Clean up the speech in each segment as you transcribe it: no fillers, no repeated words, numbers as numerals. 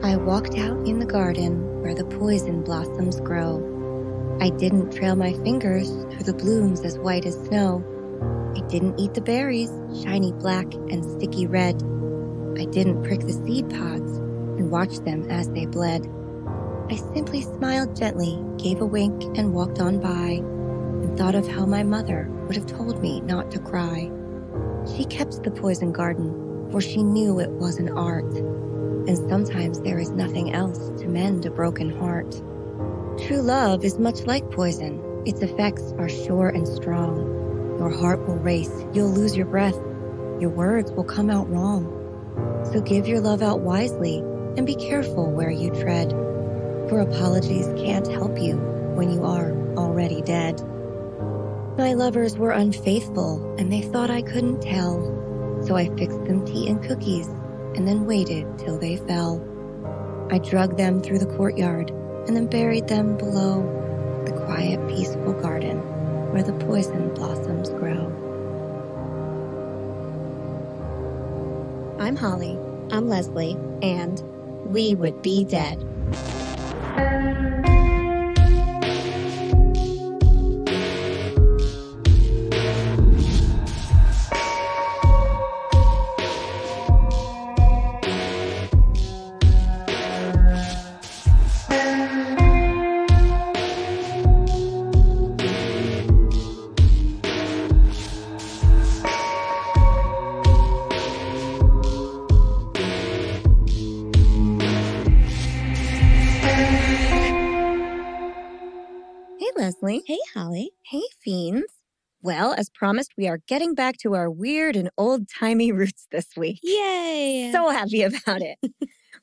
I walked out in the garden where the poison blossoms grow. I didn't trail my fingers through the blooms as white as snow. I didn't eat the berries, shiny black and sticky red. I didn't prick the seed pods and watch them as they bled. I simply smiled gently, gave a wink, and walked on by, and thought of how my mother would have told me not to cry. She kept the poison garden, for she knew it was an art, and sometimes there is nothing else to mend a broken heart. True love is much like poison. Its effects are sure and strong. Your heart will race, you'll lose your breath, your words will come out wrong. So give your love out wisely and be careful where you tread, for apologies can't help you when you are already dead. My lovers were unfaithful and they thought I couldn't tell, so I fixed them tea and cookies and then waited till they fell. I drugged them through the courtyard and then buried them below the quiet, peaceful garden where the poison blossoms grow. I'm Holly. I'm Leslie. And we would be dead. Leslie. Hey, Holly. Hey, fiends. Well, as promised, we are getting back to our weird and old-timey roots this week. Yay! So happy about it.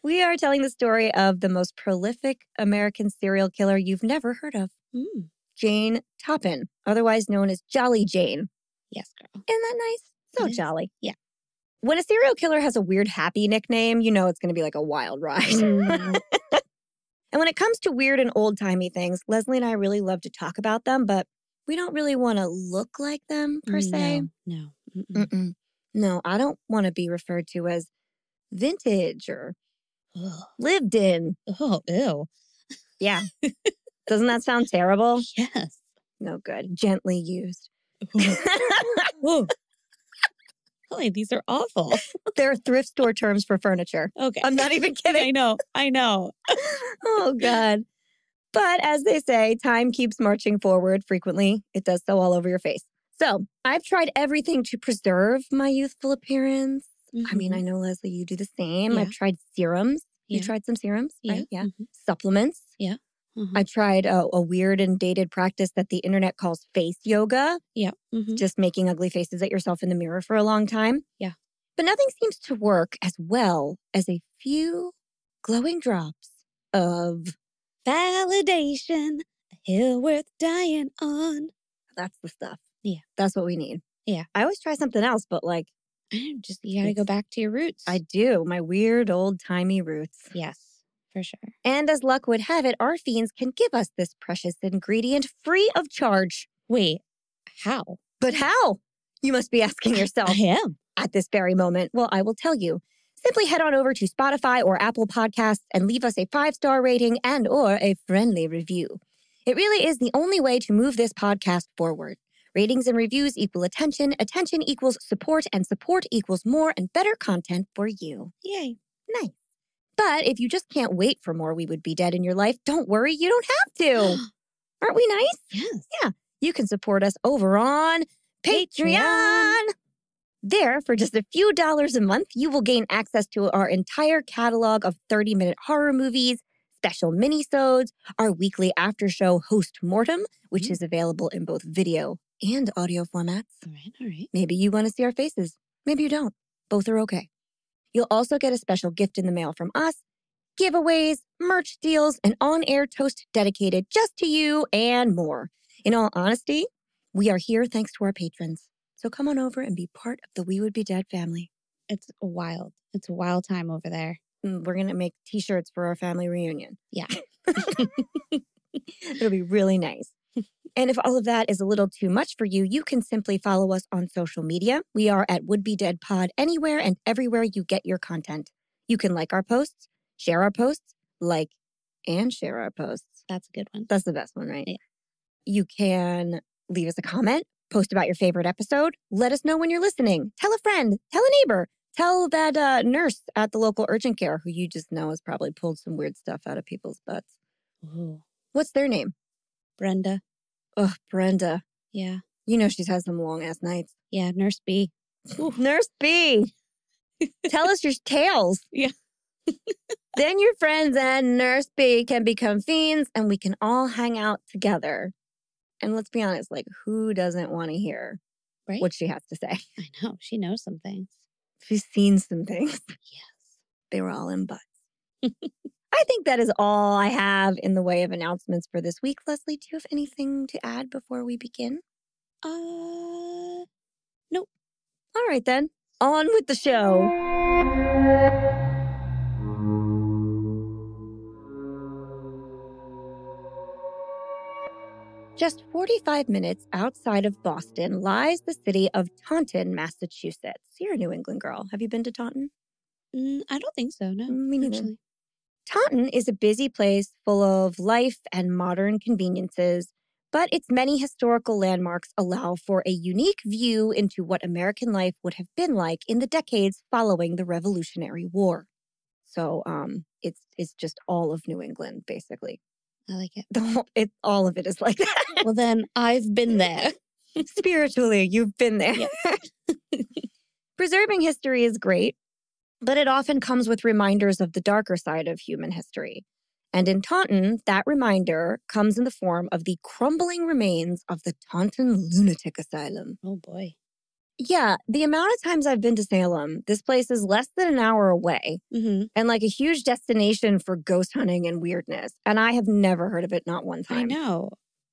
We are telling the story of the most prolific American serial killer you've never heard of. Jane Toppan, otherwise known as Jolly Jane. Yes, girl. Isn't that nice? So jolly. Yeah. When a serial killer has a weird happy nickname, you know it's going to be like a wild ride. And when it comes to weird and old-timey things, Leslie and I really love to talk about them, but we don't really want to look like them, per se. No. No, I don't want to be referred to as vintage or lived in. Oh, ew. Yeah. Doesn't that sound terrible? Yes. No good. Gently used. Holly, these are awful. They're thrift store terms for furniture. Okay. I'm not even kidding. I know. Oh, God. But as they say, time keeps marching forward frequently. It does so all over your face. So I've tried everything to preserve my youthful appearance. I mean, I know, Leslie, you do the same. Yeah. I've tried serums. Yeah. You tried some serums, right? Yeah. Supplements. Yeah. I tried a weird and dated practice that the internet calls face yoga. Yeah. Just making ugly faces at yourself in the mirror for a long time. Yeah. But nothing seems to work as well as a few glowing drops of validation, a hill worth dying on. That's the stuff. Yeah. That's what we need. Yeah. I always try something else, but like... You gotta go back to your roots. I do. My weird old-timey roots. Yes. For sure. And as luck would have it, our fiends can give us this precious ingredient free of charge. Wait, how? But how? You must be asking yourself. I am. At this very moment. Well, I will tell you. Simply head on over to Spotify or Apple Podcasts and leave us a 5-star rating and or a friendly review. It really is the only way to move this podcast forward. Ratings and reviews equal attention, attention equals support, and support equals more and better content for you. Yay. Nice. But if you just can't wait for more We Would Be Dead in your life, don't worry, you don't have to. Aren't we nice? Yes. Yeah. You can support us over on Patreon. There, for just a few dollars a month, you will gain access to our entire catalog of 30-minute horror movies, special minisodes, our weekly after show Host Mortem, which is available in both video and audio formats. All right. Maybe you want to see our faces. Maybe you don't. Both are okay. You'll also get a special gift in the mail from us, giveaways, merch deals, an on-air toast dedicated just to you, and more. In all honesty, we are here thanks to our patrons. So come on over and be part of the We Would Be Dead family. It's wild. It's a wild time over there. We're going to make t-shirts for our family reunion. Yeah. It'll be really nice. And if all of that is a little too much for you, you can simply follow us on social media. We are at Would Be Dead Pod anywhere and everywhere you get your content. You can like our posts, share our posts, like and share our posts. That's a good one. That's the best one, right? Yeah. You can leave us a comment, post about your favorite episode, let us know when you're listening, tell a friend, tell a neighbor, tell that nurse at the local urgent care who you just know has probably pulled some weird stuff out of people's butts. Ooh. What's their name? Brenda. Oh, Brenda. Yeah. You know she's had some long-ass nights. Yeah, Nurse B. Ooh, Nurse B. Tell us your tales. Yeah. Then your friends and Nurse B can become fiends and we can all hang out together. And let's be honest, like, who doesn't want to hear what she has to say? I know. She knows some things. She's seen some things. Yes. They were all in butts. I think that is all I have in the way of announcements for this week. Leslie, do you have anything to add before we begin? Nope. All right, then. On with the show. Just 45 minutes outside of Boston lies the city of Taunton, Massachusetts. You're a New England girl. Have you been to Taunton? I don't think so, no. Me neither. Actually. Taunton is a busy place full of life and modern conveniences, but its many historical landmarks allow for a unique view into what American life would have been like in the decades following the Revolutionary War. So it's just all of New England, basically. I like it. All of it is like that. Well, then I've been there. Spiritually, you've been there. Yes. Preserving history is great, but it often comes with reminders of the darker side of human history. And in Taunton, that reminder comes in the form of the crumbling remains of the Taunton Lunatic Asylum. Oh, boy. Yeah, the amount of times I've been to Salem, this place is less than an hour away and like a huge destination for ghost hunting and weirdness. And I have never heard of it, not one time. I know.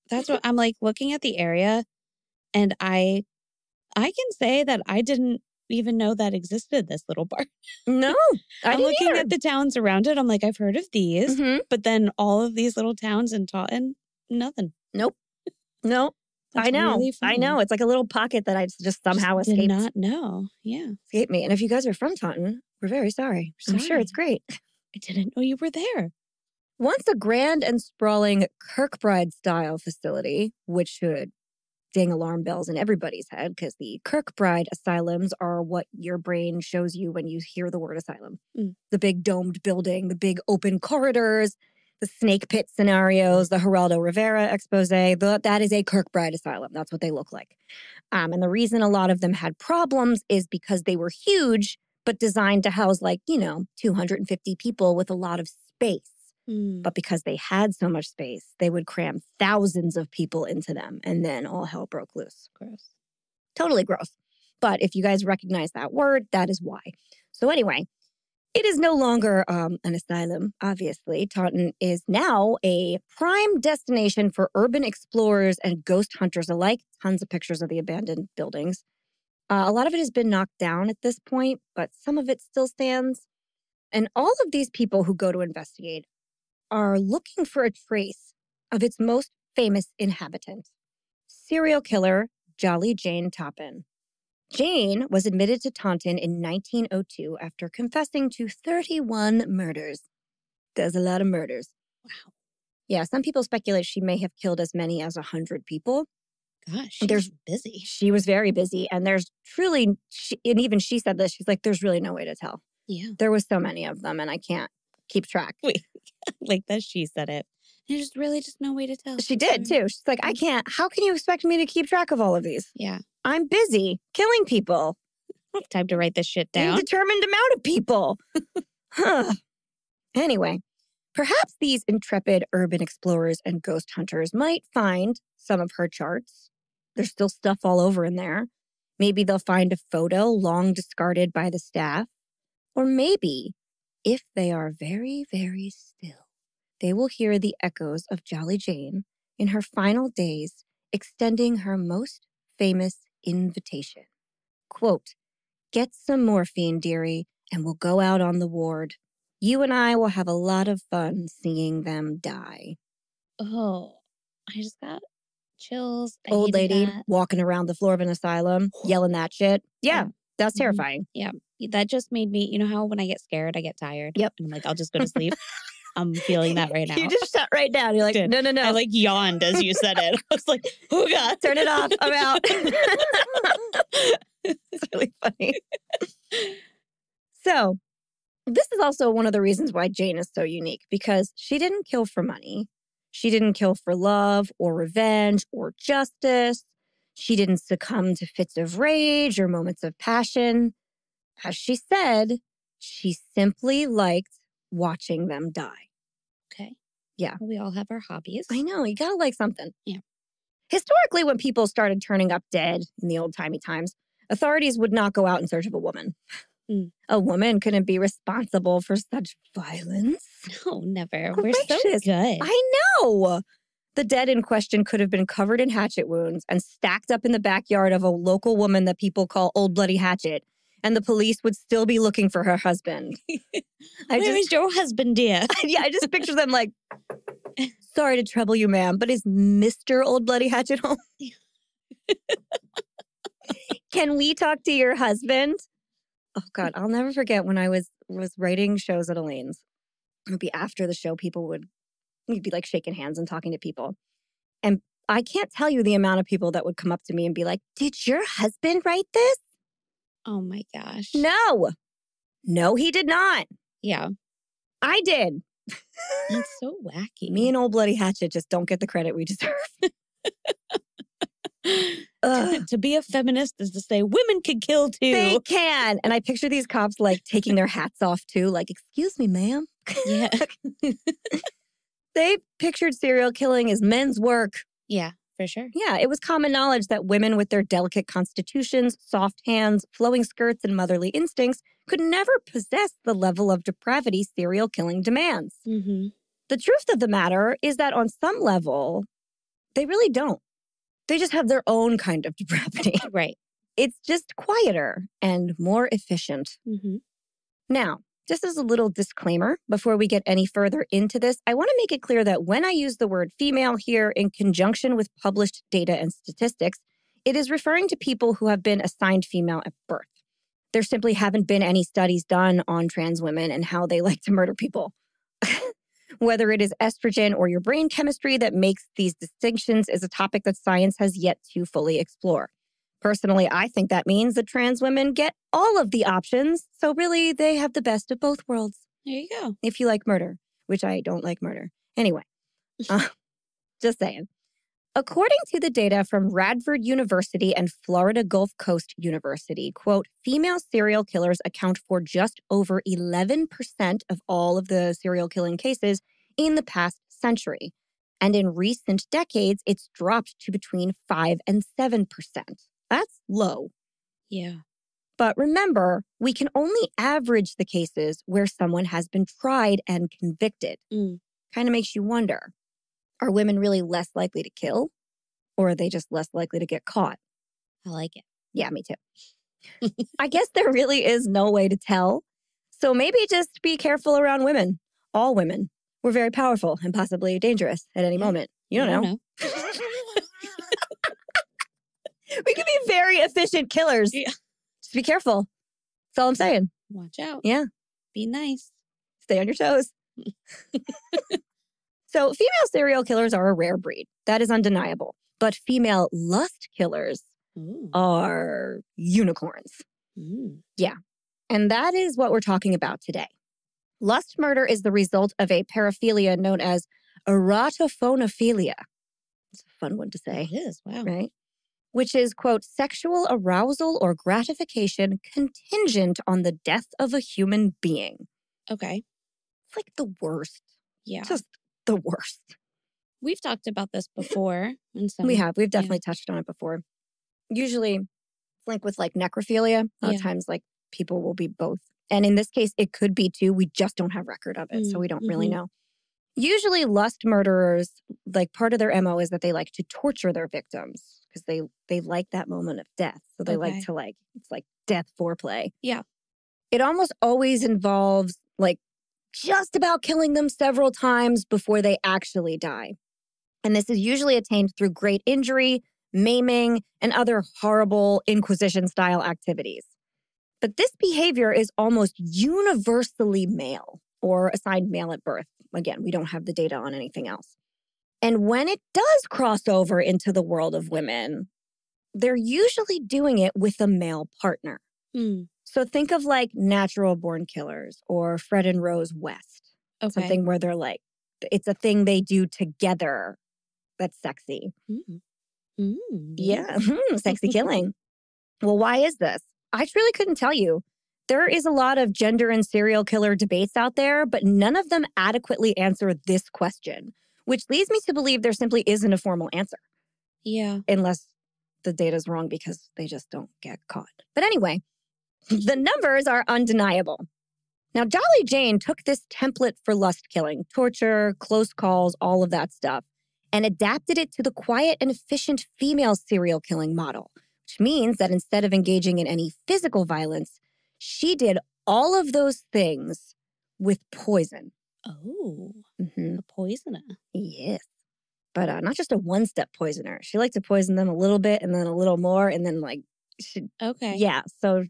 That's what I'm like looking at the area, and I can say that I didn't even know that existed, this little bar. No, I'm looking at the towns around it. I'm like, I've heard of these, but then all of these little towns in Taunton, nothing. Nope. That's I know. Really I know. It's like a little pocket that I just somehow Did escaped. not know. Yeah. Escaped me. And if you guys are from Taunton, we're very sorry. I'm sure it's great. I didn't know you were there. Once a grand and sprawling Kirkbride-style facility, which should ding alarm bells in everybody's head because the Kirkbride asylums are what your brain shows you when you hear the word asylum. The big domed building, the big open corridors, the snake pit scenarios, the Geraldo Rivera expose. That is a Kirkbride asylum. That's what they look like. And the reason a lot of them had problems is because they were huge, but designed to house 250 people with a lot of space. But because they had so much space, they would cram thousands of people into them, and then all hell broke loose. Gross. Totally gross. But if you guys recognize that word, that is why. So anyway, it is no longer an asylum, obviously. Taunton is now a prime destination for urban explorers and ghost hunters alike. Tons of pictures of the abandoned buildings. A lot of it has been knocked down at this point, but some of it still stands. And all of these people who go to investigate are looking for a trace of its most famous inhabitant, serial killer Jolly Jane Toppan. Jane was admitted to Taunton in 1902 after confessing to 31 murders. There's a lot of murders. Wow. Yeah, some people speculate she may have killed as many as 100 people. Gosh, she's busy. She was very busy, and there's truly, and even she said this, she's like, there's really no way to tell. Yeah. There was so many of them, and I can't keep track. Wait, like that she said it. There's really just no way to tell. She did, too. She's like, I can't, how can you expect me to keep track of all of these? Yeah. I'm busy killing people. I don't have time to write this shit down. A determined amount of people. Anyway, perhaps these intrepid urban explorers and ghost hunters might find some of her charts. There's still stuff all over in there. Maybe they'll find a photo long discarded by the staff. Or maybe, if they are very, very still, they will hear the echoes of Jolly Jane in her final days extending her most famous invitation. Quote, "Get some morphine, dearie, and we'll go out on the ward. You and I will have a lot of fun seeing them die." Oh, I just got chills. Old lady walking around the floor of an asylum, yelling that shit. Yeah, that's terrifying. Yeah. That just made me, you know how when I get scared, I get tired? Yep. And I'm like, I'll just go to sleep. I'm feeling that right now. You just shut right down. You're like, Did. no. I like yawned as you said it. I was like, oh God. Turn it off. I'm out. It's really funny. So this is also one of the reasons why Jane is so unique, because she didn't kill for money. She didn't kill for love or revenge or justice. She didn't succumb to fits of rage or moments of passion. As she said, she simply liked watching them die. Okay. Yeah. We all have our hobbies. I know. You gotta like something. Yeah. Historically, when people started turning up dead in the old-timey times, authorities would not go out in search of a woman. A woman couldn't be responsible for such violence. No, never. Gracious. We're so good. I know. The dead in question could have been covered in hatchet wounds and stacked up in the backyard of a local woman that people call Old Bloody Hatchet, and the police would still be looking for her husband. Where is your husband, dear? Yeah, I just picture them like, sorry to trouble you, ma'am, but is Mr. Old Bloody Hatchet home? Can we talk to your husband? Oh, God, I'll never forget when I was writing shows at Elaine's. It would be after the show, we'd be like shaking hands and talking to people. And I can't tell you the amount of people that would come up to me and be like, did your husband write this? Oh, my gosh. No, he did not. Yeah. I did. That's so wacky. Me and Old Bloody Hatchet just don't get the credit we deserve. To be a feminist is to say women can kill too. They can. And I picture these cops like taking their hats off too. Like, excuse me, ma'am. Yeah. They pictured serial killing as men's work. Yeah, for sure. Yeah, it was common knowledge that women with their delicate constitutions, soft hands, flowing skirts, and motherly instincts could never possess the level of depravity serial killing demands. Mm-hmm. The truth of the matter is that on some level, they really don't. They just have their own kind of depravity. Right. It's just quieter and more efficient. Mm-hmm. Now, just as a little disclaimer, before we get any further into this, I want to make it clear that when I use the word female here in conjunction with published data and statistics, it is referring to people who have been assigned female at birth. There simply haven't been any studies done on trans women and how they like to murder people. Whether it is estrogen or your brain chemistry that makes these distinctions is a topic that science has yet to fully explore. Personally, I think that means that trans women get all of the options, so really they have the best of both worlds. There you go. If you like murder, which I don't like murder. Anyway, just saying. According to the data from Radford University and Florida Gulf Coast University, quote, female serial killers account for just over 11% of all of the serial killing cases in the past century. And in recent decades, it's dropped to between 5 and 7%. That's low. Yeah. But remember, we can only average the cases where someone has been tried and convicted. Kind of makes you wonder, are women really less likely to kill? Or are they just less likely to get caught? I like it. Yeah, me too. I guess there really is no way to tell. So maybe just be careful around women. All women. We're very powerful and possibly dangerous at any moment. You don't know. We can be very efficient killers. Yeah. Just be careful. That's all I'm saying. Watch out. Yeah. Be nice. Stay on your toes. So female serial killers are a rare breed. That is undeniable. But female lust killers are unicorns. Yeah. And that is what we're talking about today. Lust murder is the result of a paraphilia known as erotophonophilia. It's a fun one to say. It is. Wow. Right? Which is, quote, sexual arousal or gratification contingent on the death of a human being. Okay. It's like the worst. Yeah. Just the worst. We've talked about this before. We have. We've definitely touched on it before. Usually, like with like necrophilia, a lot of times like people will be both. And in this case, it could be too. We just don't have record of it, so we don't really know. Usually lust murderers, like part of their MO is that they like to torture their victims because they like that moment of death. So they like to it's like death foreplay. Yeah. It almost always involves like just about killing them several times before they actually die. And this is usually attained through great injury, maiming, and other horrible Inquisition-style activities. But this behavior is almost universally male or assigned male at birth. Again, we don't have the data on anything else. And when it does cross over into the world of women, they're usually doing it with a male partner. So think of like Natural Born Killers or Fred and Rose West. Okay. Something where they're like, it's a thing they do together that's sexy. Yeah, sexy killing. Well, why is this? I truly couldn't tell you. There is a lot of gender and serial killer debates out there, but none of them adequately answer this question, which leads me to believe there simply isn't a formal answer. Yeah. Unless the data's wrong because they just don't get caught. But anyway, the numbers are undeniable. Now, Dolly Jane took this template for lust killing, torture, close calls, all of that stuff, and adapted it to the quiet and efficient female serial killing model, which means that instead of engaging in any physical violence, she did all of those things with poison. Oh, a poisoner. Yes. But not just a one-step poisoner. She liked to poison them a little bit and then a little more and then Okay. Yeah, so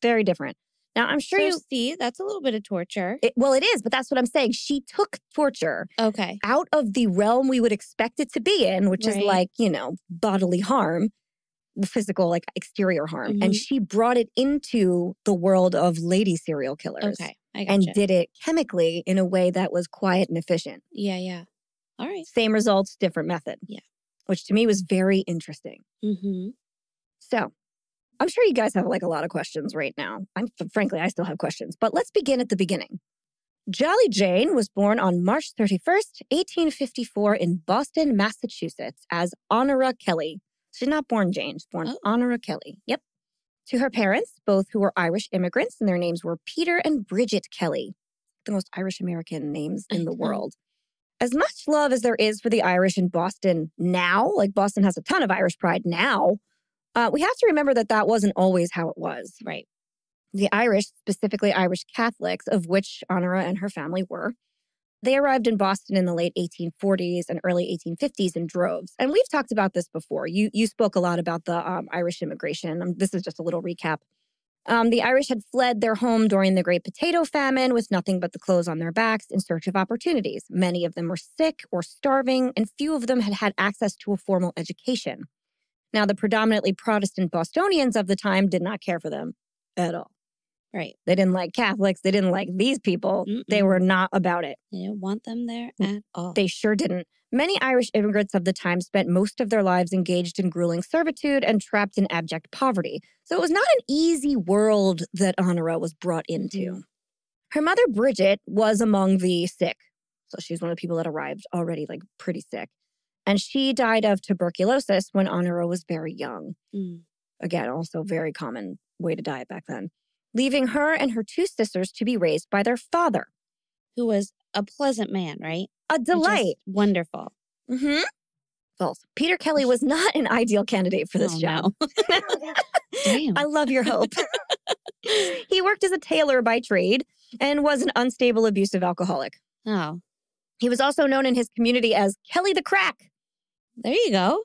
very different. Now, I'm sure you see, that's a little bit of torture. It is, but that's what I'm saying. She took torture out of the realm we would expect it to be in, which is like, bodily harm, physical, like exterior harm. And she brought it into the world of lady serial killers. Okay, I and gotcha. did it chemically in a way that was quiet and efficient. Yeah. All right. Same results, different method. Yeah. Which to me was very interesting. So, I'm sure you guys have like a lot of questions right now. Frankly, I still have questions, but let's begin at the beginning. Jolly Jane was born on March 31st, 1854 in Boston, Massachusetts as Honora Kelly. She's not born Jane, she's born Honora Kelly. Yep. To her parents, both who were Irish immigrants, and their names were Peter and Bridget Kelly, the most Irish American names in the world. As much love as there is for the Irish in Boston now, like Boston has a ton of Irish pride now, we have to remember that that wasn't always how it was. Right. The Irish, specifically Irish Catholics, of which Honora and her family were, they arrived in Boston in the late 1840s and early 1850s in droves. And we've talked about this before. You spoke a lot about the Irish immigration. This is just a little recap. The Irish had fled their home during the Great Potato Famine with nothing but the clothes on their backs in search of opportunities. Many of them were sick or starving, and few of them had had access to a formal education. Now, the predominantly Protestant Bostonians of the time did not care for them at all. Right. They didn't like Catholics. They didn't like these people. They were not about it. They didn't want them there at all. They sure didn't. Many Irish immigrants of the time spent most of their lives engaged in grueling servitude and trapped in abject poverty. So it was not an easy world that Honora was brought into. Her mother, Bridget, was among the sick. So she's one of the people that arrived already like pretty sick. And she died of tuberculosis when Honora was very young. Again, also very common way to die back then. Leaving her and her two sisters to be raised by their father. Who was a pleasant man, right? A delight. Wonderful. False. Peter Kelly was not an ideal candidate for this job. No. Damn. I love your hope. He worked as a tailor by trade and was an unstable, abusive alcoholic. Oh. He was also known in his community as Kelly the Crack. There you go.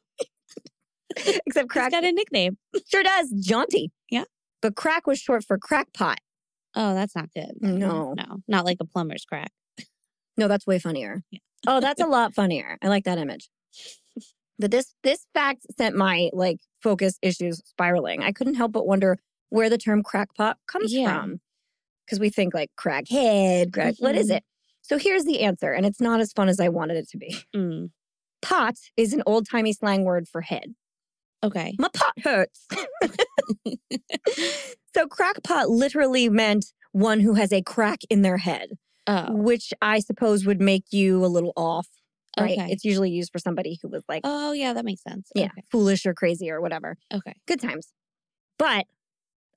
Except Crack. He's got a nickname. Sure does. Jaunty. Yeah. But crack was short for crackpot. Oh, that's not good. No. Not like a plumber's crack. No, that's way funnier. Yeah. Oh, that's a lot funnier. I like that image. But this fact sent my focus issues spiraling. I couldn't help but wonder where the term crackpot comes from. Because we think like crackhead, crack. What is it? So here's the answer, and it's not as fun as I wanted it to be. Pot is an old-timey slang word for head. Okay. My pot hurts. So crackpot literally meant one who has a crack in their head, which I suppose would make you a little off, right? Okay. It's usually used for somebody who was like, oh, yeah, that makes sense. Yeah, Okay. foolish or crazy or whatever. Okay. Good times. But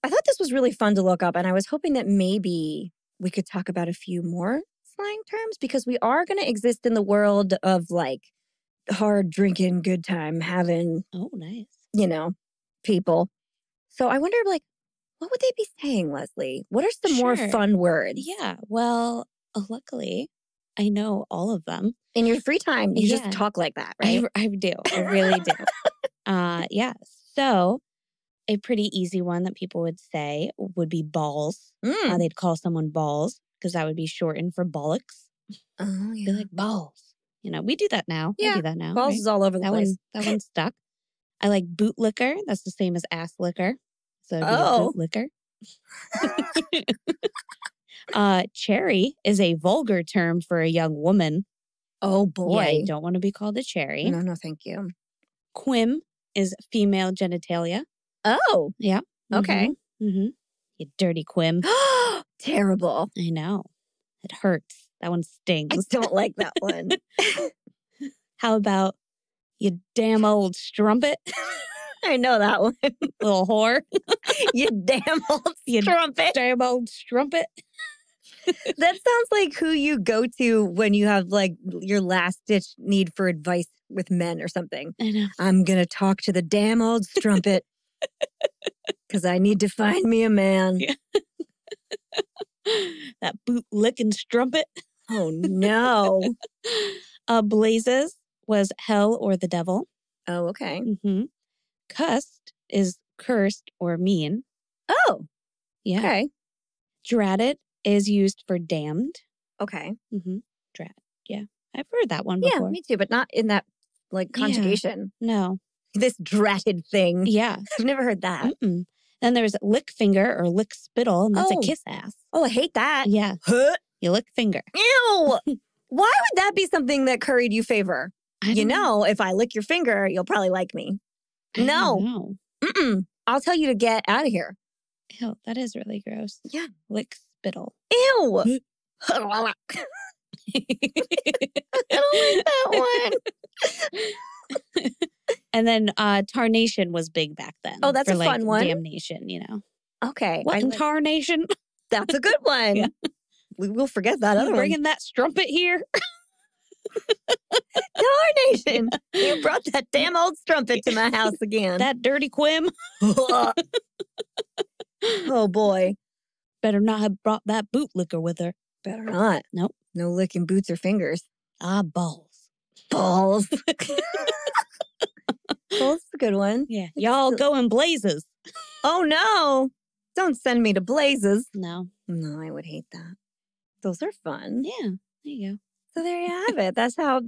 I thought this was really fun to look up, and I was hoping that maybe we could talk about a few more slang terms because we are going to exist in the world of hard drinking, good time having. Oh, nice. People. So I wonder, what would they be saying, Leslie? What are some more fun words? Yeah. Well, luckily, I know all of them. In your free time, you just talk like that, right? I do. I really do. Yeah. So A pretty easy one that people would say would be balls. They'd call someone balls because that would be shortened for bollocks. Oh, yeah. Be like, balls. We do that now. Yeah. I do that now. Balls right? is all over the place. That one's stuck. I like boot liquor. That's the same as ass liquor. So it'd be a boot liquor. Cherry is a vulgar term for a young woman. Oh, boy. Yeah, you don't want to be called a cherry. No, thank you. Quim is female genitalia. Oh. Yeah. Okay. Mm-hmm. You dirty quim. Terrible. I know. It hurts. That one stings. I don't like that one. How about you damn old strumpet? I know that one. Little whore. You damn old strumpet. Damn old strumpet. That sounds like who you go to when you have like your last ditch need for advice with men or something. I know. I'm going to talk to the damn old strumpet because I need to find me a man. Yeah. That boot licking strumpet. Oh, no. Blazes was hell or the devil. Oh, okay. Mm-hmm. Cussed is cursed or mean. Oh, yeah. Okay. Dratted is used for damned. Okay. Mm-hmm. Drat. Yeah. I've heard that one before. Yeah, me too, but not in that like conjugation. Yeah. No. This dratted thing. Yeah. I've never heard that. Mm-mm. Then there's lick finger or lick spittle, and that's a Oh. kiss ass. Oh, I hate that. Yeah. Huh? You lick finger. Ew. Why would that be something that Curry do you favor? I don't know. If I lick your finger, you'll probably like me. I No. don't know. Mm-mm. I'll tell you to get out of here. Ew, that is really gross. Yeah. Lick spittle. Ew. I don't like that one. And then tarnation was big back then. Oh, that's for, a fun one. Damnation, Okay. What in tarnation? That's a good one. Yeah. We will forget that other one. Bringing that strumpet here. Darnation. You brought that damn old strumpet to my house again. That dirty quim. Oh, boy. Better not have brought that boot liquor with her. Better not. Nope. No licking boots or fingers. Ah, balls. Balls. Balls is a good one. Yeah. Y'all go in blazes. Oh, no. Don't send me to blazes. No. No, I would hate that. Those are fun. Yeah. There you go. So there you have it. That's how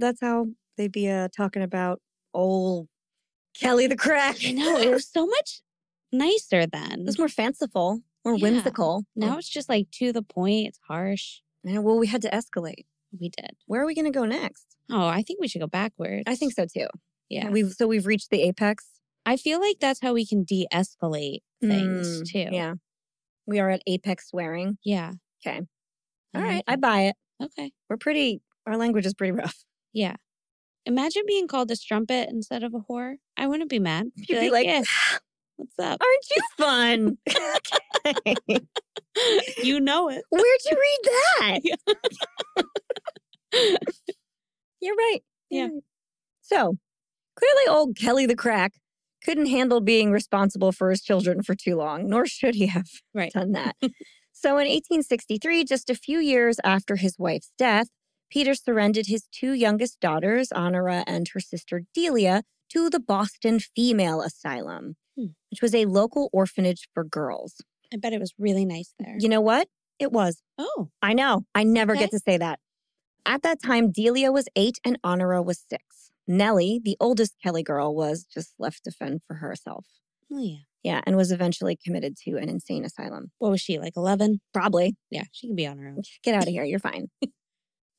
they'd be talking about old Kelly the Crack. I know. It was so much nicer then. It was more fanciful, more whimsical. Now it's just like to the point. It's harsh. Well, we had to escalate. We did. Where are we going to go next? Oh, I think we should go backwards. I think so too. Yeah. We've reached the apex. I feel like that's how we can de-escalate things too. Yeah. We are at apex swearing. Yeah. Okay. All right. I buy it. Okay. Our language is pretty rough. Yeah. Imagine being called a strumpet instead of a whore. I wouldn't be mad. You'd be like, yeah, what's up? Aren't you fun? Okay. You know it. Where'd you read that? You're right. Yeah. Right. So, clearly old Kelly the Crack couldn't handle being responsible for his children for too long, nor should he have done that. So in 1863, just a few years after his wife's death, Peter surrendered his two youngest daughters, Honora and her sister Delia, to the Boston Female Asylum, which was a local orphanage for girls. I bet it was really nice there. You know what? It was. Oh. I know. I never get to say that. At that time, Delia was 8 and Honora was 6. Nellie, the oldest Kelly girl, was just left to fend for herself. Oh, yeah. Yeah, and was eventually committed to an insane asylum. What was she, like 11? Probably. Yeah, she can be on her own. Get out of here. You're fine.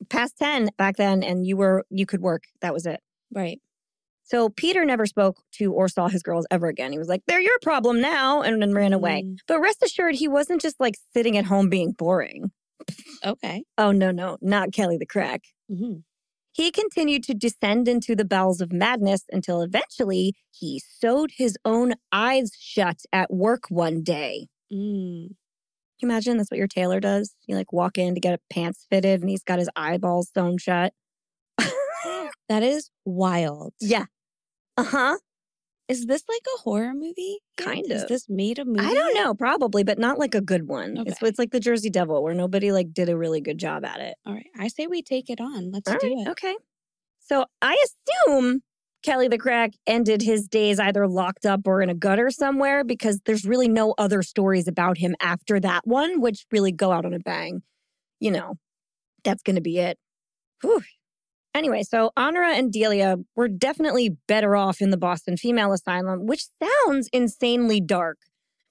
Past 10 back then, and you could work. That was it. Right. So Peter never spoke to or saw his girls ever again. He was like, they're your problem now, and then ran away. But rest assured, he wasn't just like sitting at home being boring. Okay. Oh, no, not Kelly the Crack. Mm-hmm. He continued to descend into the bowels of madness until eventually he sewed his own eyes shut at work one day. Can you imagine that's what your tailor does? You like walk in to get pants fitted and he's got his eyeballs sewn shut. That is wild. Yeah. Uh-huh. Is this like a horror movie? Kind of. Is this made a movie? I don't know, probably, but not like a good one. Okay. It's like the Jersey Devil where nobody like did a really good job at it. All right. I say we take it on. Let's All do right, it. Okay. So I assume Kelly the Crack ended his days either locked up or in a gutter somewhere because there's really no other stories about him after that one, which really go out on a bang. You know, that's going to be it. Whew. Anyway, so Honora and Delia were definitely better off in the Boston Female Asylum, which sounds insanely dark.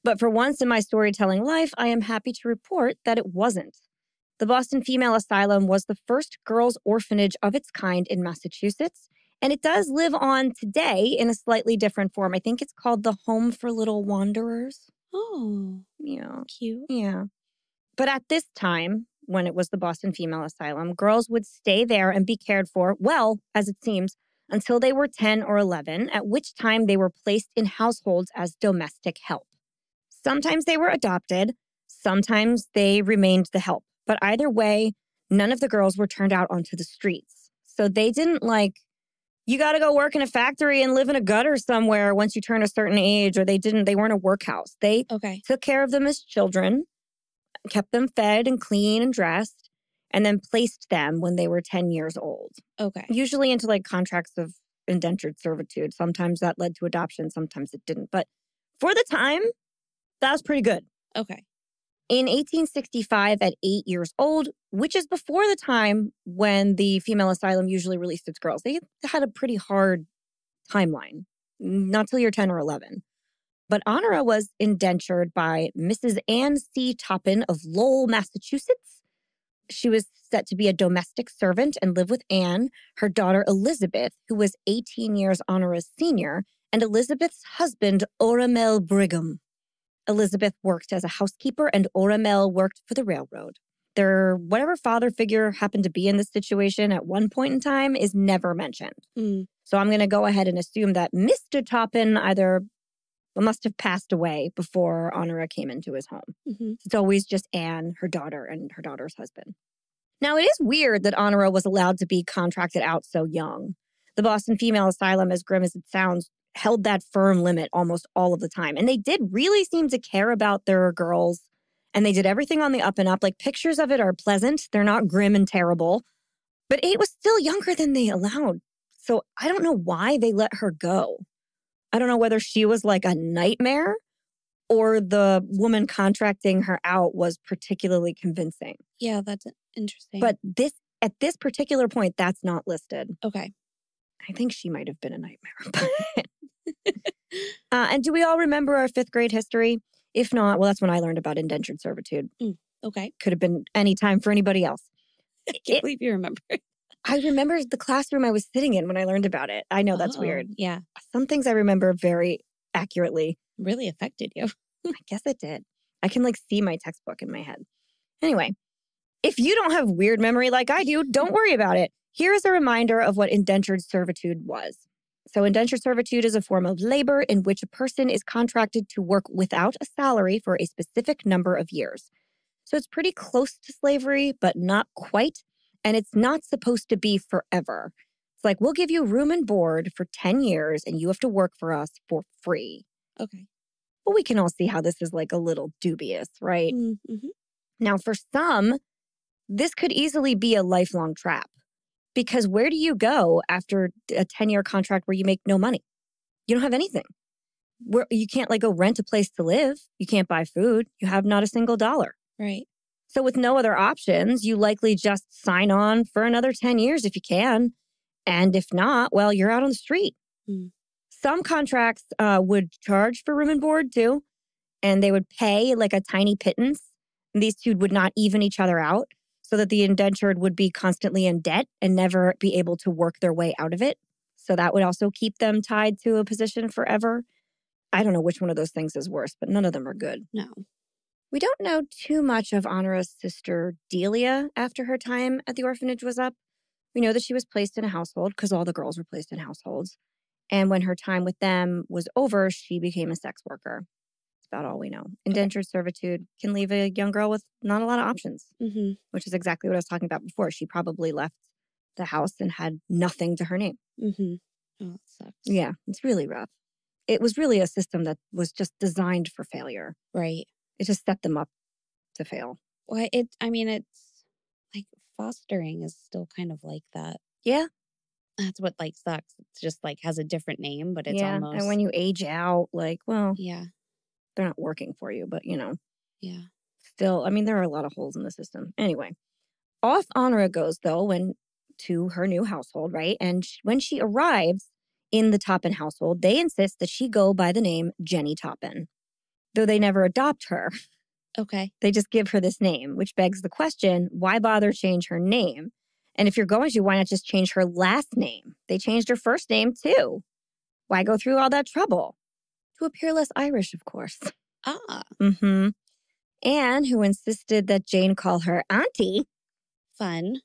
But for once in my storytelling life, I am happy to report that it wasn't. The Boston Female Asylum was the first girls' orphanage of its kind in Massachusetts, and it does live on today in a slightly different form. I think it's called the Home for Little Wanderers. Oh, Yeah. cute. Yeah. But at this time, when it was the Boston Female Asylum, girls would stay there and be cared for, well, as it seems, until they were 10 or 11, at which time they were placed in households as domestic help. Sometimes they were adopted, sometimes they remained the help. But either way, none of the girls were turned out onto the streets. So they didn't you got to go work in a factory and live in a gutter somewhere once you turn a certain age, or they weren't a workhouse. They took care of them as children, kept them fed and clean and dressed, and then placed them when they were 10 years old. Okay. Usually into contracts of indentured servitude. Sometimes that led to adoption, sometimes it didn't. But for the time, that was pretty good. Okay. In 1865, at 8 years old, which is before the time when the female asylum usually released its girls, they had a pretty hard timeline, not till you're 10 or 11. But Honora was indentured by Mrs. Anne C. Toppan of Lowell, Massachusetts. She was set to be a domestic servant and live with Anne, her daughter Elizabeth, who was 18 years Honora's senior, and Elizabeth's husband, Oramel Brigham. Elizabeth worked as a housekeeper and Oramel worked for the railroad. Their whatever father figure happened to be in this situation at one point in time is never mentioned. So I'm going to go ahead and assume that Mr. Toppan either must have passed away before Honora came into his home. It's always just Anne, her daughter, and her daughter's husband. Now, it is weird that Honora was allowed to be contracted out so young. The Boston Female Asylum, as grim as it sounds, held that firm limit almost all of the time. And they did really seem to care about their girls. And they did everything on the up and up. Pictures of it are pleasant. They're not grim and terrible. But 8 was still younger than they allowed. So I don't know why they let her go. I don't know whether she was a nightmare or the woman contracting her out was particularly convincing. Yeah, that's interesting. But at this particular point, that's not listed. Okay. I think she might have been a nightmare. And do we all remember our 5th grade history? If not, well, that's when I learned about indentured servitude. Okay. Could have been any time for anybody else. I can't believe you remember. I remember the classroom I was sitting in when I learned about it. I know that's weird. Yeah. Some things I remember very accurately. Really affected you. I guess it did. I can see my textbook in my head. Anyway, if you don't have weird memory like I do, don't worry about it. Here is a reminder of what indentured servitude was. So indentured servitude is a form of labor in which a person is contracted to work without a salary for a specific number of years. So it's pretty close to slavery, but not quite. And it's not supposed to be forever. It's we'll give you room and board for 10 years and you have to work for us for free. Okay. But we can all see how this is a little dubious, right? Mm-hmm. Now, for some, this could easily be a lifelong trap. Because where do you go after a 10-year contract where you make no money? You don't have anything. You can't go rent a place to live. You can't buy food. You have not a single dollar. Right. So with no other options, you likely just sign on for another 10 years if you can. And if not, well, you're out on the street. Some contracts would charge for room and board too. And they would pay a tiny pittance. And these two would not even each other out, so that the indentured would be constantly in debt and never be able to work their way out of it. So that would also keep them tied to a position forever. I don't know which one of those things is worse, but none of them are good. No. We don't know too much of Honora's sister Delia after her time at the orphanage was up. We know that she was placed in a household because all the girls were placed in households. And when her time with them was over, she became a sex worker. That's about all we know. Indentured servitude can leave a young girl with not a lot of options, which is exactly what I was talking about before. She probably left the house and had nothing to her name. Oh, that sucks. Yeah, it's really rough. It was really a system that was just designed for failure. Right. It just set them up to fail. Well, it's fostering is still kind of like that. Yeah. That's what like sucks. It's just like has a different name, but it's yeah. almost. And when you age out, like, well, Yeah. they're not working for you, but Yeah. still, I mean, there are a lot of holes in the system. Anyway, off Honora goes, though, to her new household, right? And when she arrives in the Toppan household, they insist that she go by the name Jenny Toppan, though they never adopt her. Okay. They just give her this name, which begs the question, why bother change her name? And if you're going to, why not just change her last name? They changed her first name, too. Why go through all that trouble? To appear less Irish, of course. Ah. Mm-hmm. Anne, who insisted that Jane call her auntie, Fun.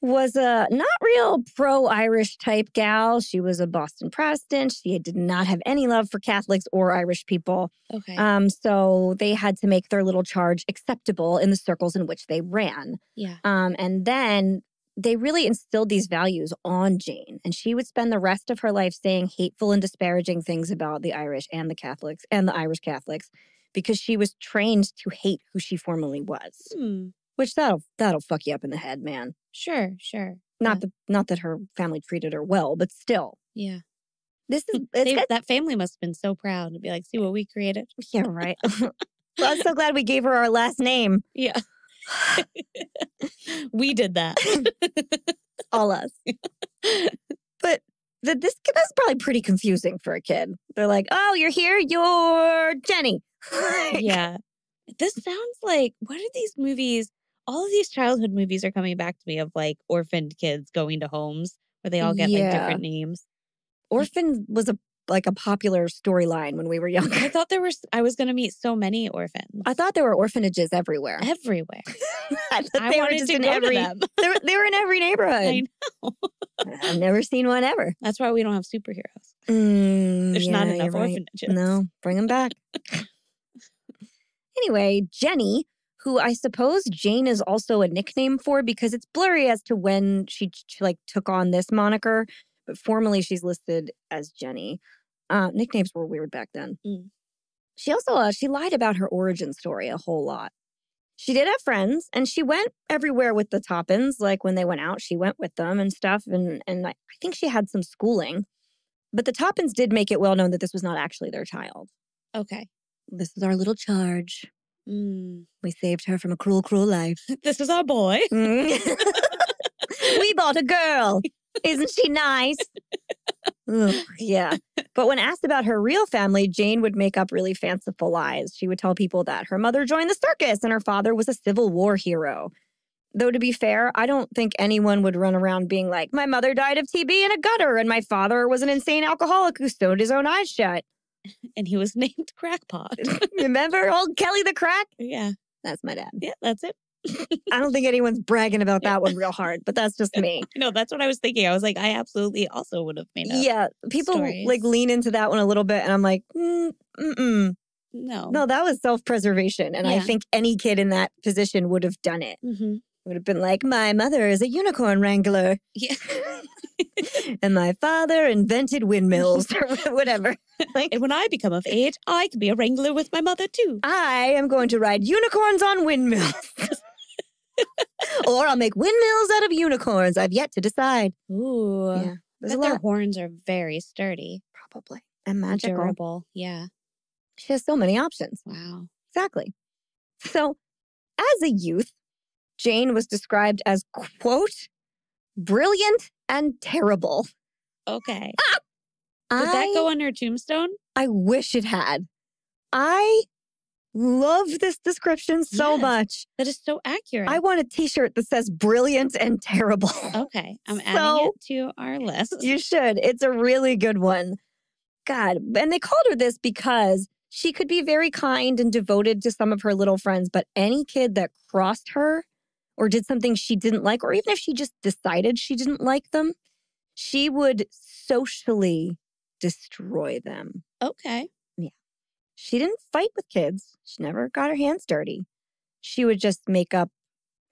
was a not real pro-Irish type gal. She was a Boston Protestant. She did not have any love for Catholics or Irish people. Okay. So they had to make their little charge acceptable in the circles in which they ran. Yeah. And then they really instilled these values on Jane. And she would spend the rest of her life saying hateful and disparaging things about the Irish and the Catholics and the Irish Catholics because she was trained to hate who she formerly was. Which that'll fuck you up in the head, man. Sure. Not that her family treated her well, but still. Yeah. That family must have been so proud to be like, see what we created. Yeah, right. Well, I'm so glad we gave her our last name. Yeah. We did that. All us. But that's probably pretty confusing for a kid. They're like, oh, you're here? You're Jenny. Yeah. This sounds like, what are these movies? All of these childhood movies are coming back to me of like orphaned kids going to homes where they all get like different names. Orphan was a popular storyline when we were younger. I thought I was going to meet so many orphans. I thought there were orphanages everywhere. Everywhere. I wanted to go to them. They were in every neighborhood. I know. I've never seen one ever. That's why we don't have superheroes. There's not enough orphanages. No, bring them back. Anyway, Jenny, who I suppose Jane is also a nickname for because it's blurry as to when she like took on this moniker, but formally she's listed as Jenny. Nicknames were weird back then. She also she lied about her origin story a whole lot. She did have friends, and she went everywhere with the Toppans. Like when they went out, she went with them and stuff. And I think she had some schooling. But the Toppans did make it well known that this was not actually their child. Okay. This is our little charge. We saved her from a cruel, cruel life. This is our boy. We bought a girl. Isn't she nice? Ugh, yeah. But when asked about her real family, Jane would make up really fanciful lies. She would tell people that her mother joined the circus and her father was a Civil War hero. Though, to be fair, I don't think anyone would run around being like, my mother died of TB in a gutter and my father was an insane alcoholic who sewed his own eyes shut. And he was named Crackpot. Remember old Kelly the Crack? Yeah. That's my dad. Yeah, that's it. I don't think anyone's bragging about that one real hard, but that's just me. No, that's what I was thinking. I was like, I absolutely also would have made up. Yeah, people stories. like lean into that one a little bit, and I'm like, No, that was self-preservation, and I think any kid in that position would have done it. Would have been like, my mother is a unicorn wrangler. Yeah. And my father invented windmills or whatever. Like, and when I become of age, I can be a wrangler with my mother too. I am going to ride unicorns on windmills. Or I'll make windmills out of unicorns. I've yet to decide. Ooh. Yeah. Their horns are very sturdy. Probably. And magical. Durable. Yeah. She has so many options. Wow. Exactly. So, as a youth, Jane was described as, quote, brilliant and terrible. Okay. Did that go on her tombstone? I wish it had. I love this description so much. That is so accurate. I want a t-shirt that says brilliant and terrible. Okay. I'm adding it to our list. You should. It's a really good one. God. And they called her this because she could be very kind and devoted to some of her little friends, but any kid that crossed her or did something she didn't like, or even if she just decided she didn't like them, she would socially destroy them. Okay. Yeah. She didn't fight with kids. She never got her hands dirty. She would just make up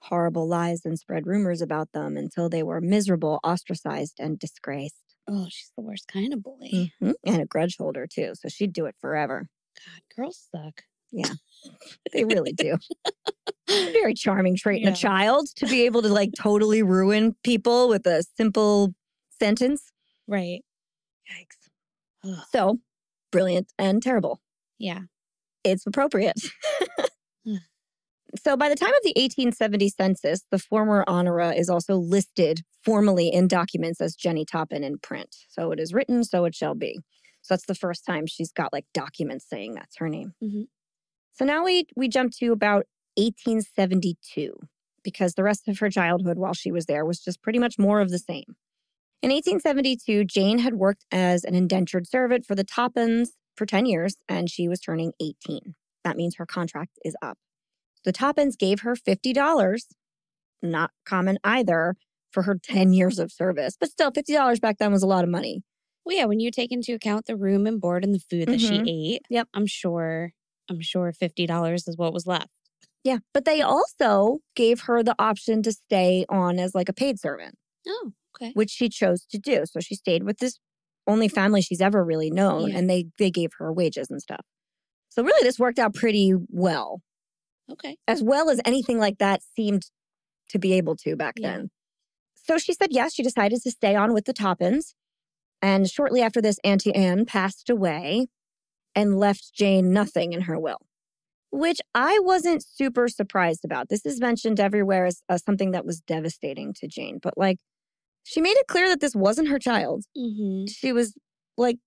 horrible lies and spread rumors about them until they were miserable, ostracized, and disgraced. Oh, she's the worst kind of bully. And a grudge holder, too. So she'd do it forever. God, girls suck. Yeah, they really do. Very charming trait in a child to be able to like totally ruin people with a simple sentence. Right. Yikes. So, brilliant and terrible. Yeah. It's appropriate. So by the time of the 1870 census, the former honora is also listed formally in documents as Jane Toppan in print. So it is written, so it shall be. So that's the first time she's got like documents saying that's her name. Mm-hmm. So now we jump to about 1872, because the rest of her childhood while she was there was just pretty much more of the same. In 1872, Jane had worked as an indentured servant for the Toppans for 10 years, and she was turning 18. That means her contract is up. The Toppans gave her $50, not common either, for her 10 years of service. But still, $50 back then was a lot of money. Well, yeah, when you take into account the room and board and the food that she ate, yep. I'm sure $50 is what was left. Yeah, but they also gave her the option to stay on as like a paid servant. Oh, okay. Which she chose to do. So she stayed with this only family she's ever really known, and they gave her wages and stuff. So really, this worked out pretty well. Okay. As well as anything like that seemed to be able to back then. So she said yes, she decided to stay on with the Toppans. And shortly after this, Auntie Anne passed away and left Jane nothing in her will, which I wasn't super surprised about. This is mentioned everywhere as something that was devastating to Jane. But like, she made it clear that this wasn't her child. Mm-hmm. She was like,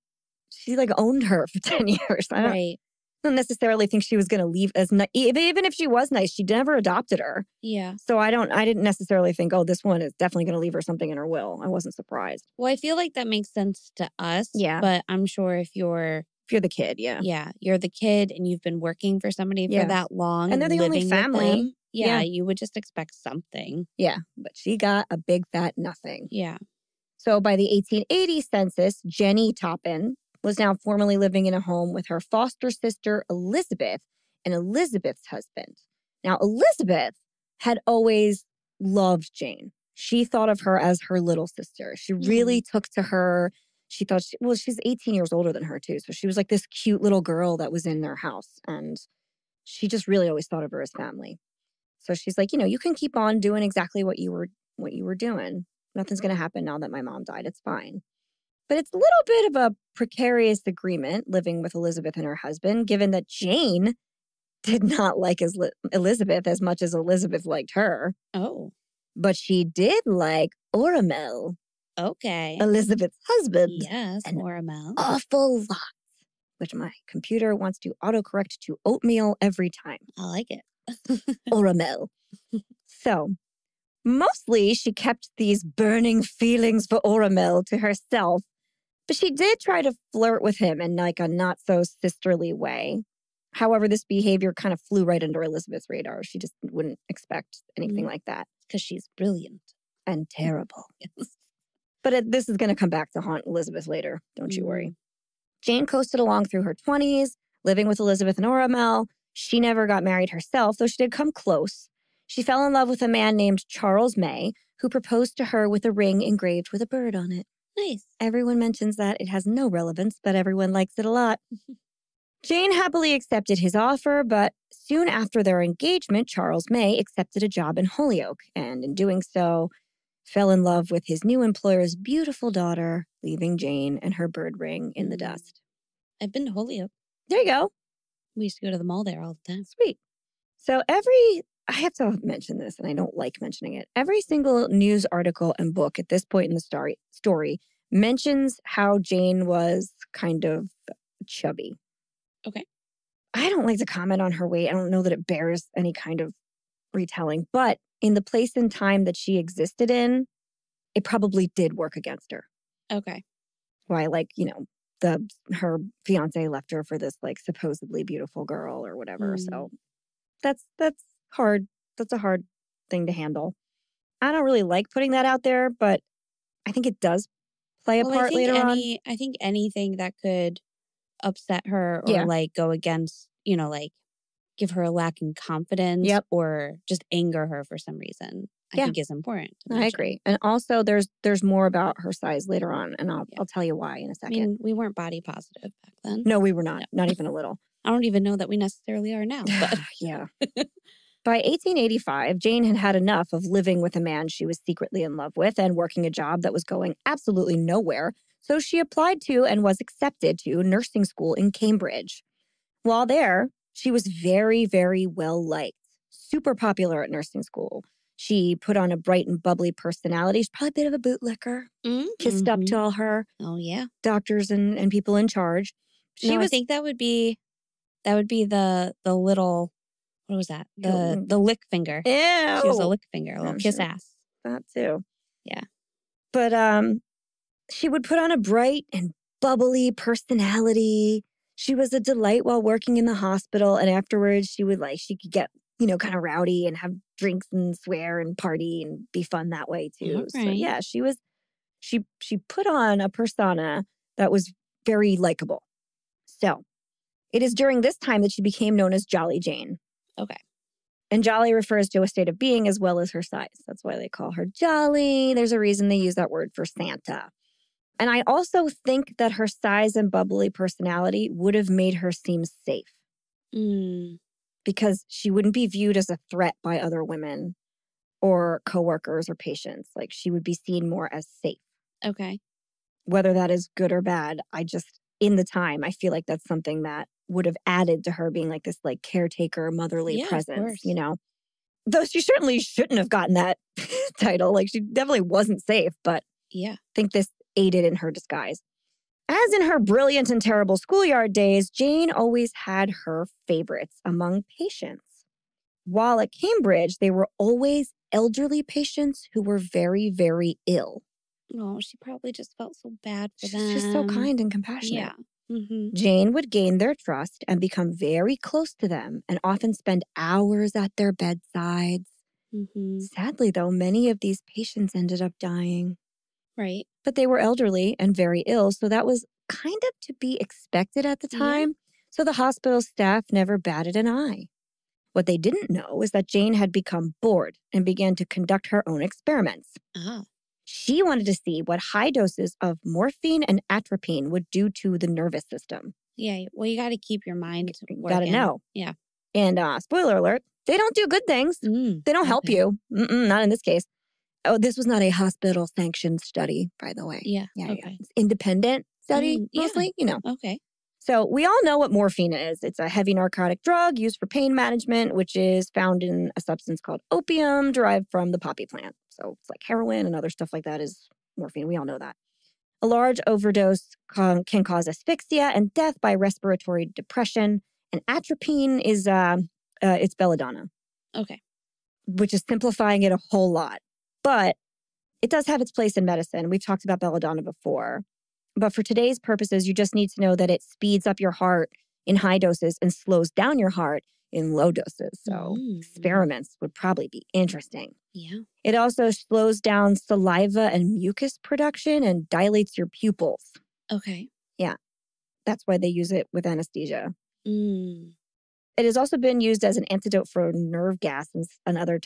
she like owned her for 10 years. I don't necessarily think she was going to leave as even if she was nice, she never adopted her. Yeah. So I didn't necessarily think, oh, this one is definitely going to leave her something in her will. I wasn't surprised. Well, I feel like that makes sense to us. Yeah. But I'm sure if you're the kid, yeah, you're the kid and you've been working for somebody for that long and they're the only family. You would just expect something. Yeah, but she got a big fat nothing. Yeah. So by the 1880 census, Jane Toppan was now formally living in a home with her foster sister, Elizabeth, and Elizabeth's husband. Now, Elizabeth had always loved Jane. She thought of her as her little sister. She really took to her. She thought, she's 18 years older than her, too. So she was like this cute little girl that was in their house. And she just really always thought of her as family. So she's like, you can keep on doing exactly what you were doing. Nothing's going to happen now that my mom died. It's fine. But it's a little bit of a precarious agreement living with Elizabeth and her husband, given that Jane did not like Elizabeth as much as Elizabeth liked her. Oh. But she did like Oramel. Okay. Elizabeth's husband. Yes, Oramel. Awful lot. Which my computer wants to autocorrect to oatmeal every time. I like it. Oramel. So, mostly she kept these burning feelings for Oramel to herself, but she did try to flirt with him in like a not so sisterly way. However, this behavior kind of flew right under Elizabeth's radar. She just wouldn't expect anything like that. Because she's brilliant. And terrible. Yes. But this is going to come back to haunt Elizabeth later. Don't you worry. Jane coasted along through her 20s, living with Elizabeth and Oramel. She never got married herself, though she did come close. She fell in love with a man named Charles May, who proposed to her with a ring engraved with a bird on it. Nice. Everyone mentions that. It has no relevance, but everyone likes it a lot. Jane happily accepted his offer, but soon after their engagement, Charles May accepted a job in Holyoke, and in doing so, fell in love with his new employer's beautiful daughter, leaving Jane and her bird ring in the dust. I've been to Holyoke. There you go. We used to go to the mall there all the time. Sweet. So I have to mention this, and I don't like mentioning it. Every single news article and book at this point in the story mentions how Jane was kind of chubby. Okay. I don't like to comment on her weight. I don't know that it bears any kind of retelling, but in the place and time that she existed in, it probably did work against her. Okay. Why, her fiance left her for this like supposedly beautiful girl or whatever. So that's hard. That's a hard thing to handle. I don't really like putting that out there, but I think it does play a part later on. I think anything that could upset her or like go against, like give her a lack in confidence or just anger her for some reason I think is important to mention. I agree. And also there's more about her size later on, and I'll tell you why in a second. I mean, we weren't body positive back then. No, we were not. No. Not even a little. I don't even know that we necessarily are now. But yeah. By 1885, Jane had had enough of living with a man she was secretly in love with and working a job that was going absolutely nowhere. So she applied to and was accepted to nursing school in Cambridge. While there, she was very, very well liked, super popular at nursing school. She put on a bright and bubbly personality. She's probably a bit of a bootlicker, kissed up to all her doctors and people in charge. I think that would be the little, what was that? The lick finger. Ew. She was a lick finger, a little kiss ass. That too. Yeah. But she would put on a bright and bubbly personality. She was a delight while working in the hospital. And afterwards, she could get, kind of rowdy and have drinks and swear and party and be fun that way too. Right. So yeah, she put on a persona that was very likable. So it is during this time that she became known as Jolly Jane. Okay. And jolly refers to a state of being as well as her size. That's why they call her jolly. There's a reason they use that word for Santa. And I also think that her size and bubbly personality would have made her seem safe. Because she wouldn't be viewed as a threat by other women or coworkers or patients. Like, she would be seen more as safe. Okay. Whether that is good or bad, in the time, I feel like that's something that would have added to her being like this like caretaker, motherly presence, Though she certainly shouldn't have gotten that title. Like, she definitely wasn't safe, but I think this aided in her disguise. As in her brilliant and terrible schoolyard days, Jane always had her favorites among patients. While at Cambridge, they were always elderly patients who were very, very ill. Oh, she probably just felt so bad for them. She's just so kind and compassionate. Yeah. Mm-hmm. Jane would gain their trust and become very close to them and often spend hours at their bedsides. Mm-hmm. Sadly, though, many of these patients ended up dying. Right. But they were elderly and very ill, so that was kind of to be expected at the time. So the hospital staff never batted an eye. What they didn't know is that Jane had become bored and began to conduct her own experiments. She wanted to see what high doses of morphine and atropine would do to the nervous system. Yeah, well, you got to keep your mind working. Got to know. Yeah. And spoiler alert, they don't do good things. They don't help you. Not in this case. Oh, this was not a hospital-sanctioned study, by the way. Yeah. It's independent study, mostly, Okay. So we all know what morphine is. It's a heavy narcotic drug used for pain management, which is found in a substance called opium derived from the poppy plant. So it's like heroin and other stuff like that is morphine. We all know that. A large overdose can cause asphyxia and death by respiratory depression. And atropine is it's belladonna. Okay. Which is simplifying it a whole lot. But it does have its place in medicine. We've talked about belladonna before. But for today's purposes, you just need to know that it speeds up your heart in high doses and slows down your heart in low doses. So experiments would probably be interesting. Yeah. It also slows down saliva and mucus production and dilates your pupils. Okay. Yeah. That's why they use it with anesthesia. It has also been used as an antidote for nerve gas and other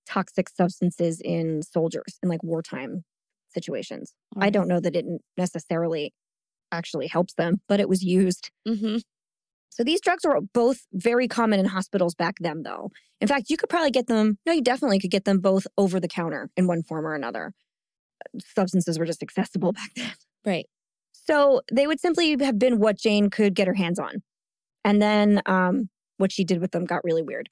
toxic substances in soldiers in like wartime situations. I don't know that it necessarily actually helps them, but it was used. So these drugs were both very common in hospitals back then, though. In fact, you could probably get them, you definitely could get them both over the counter in one form or another. Substances were just accessible back then. Right. So they would simply have been what Jane could get her hands on. And then what she did with them got really weird.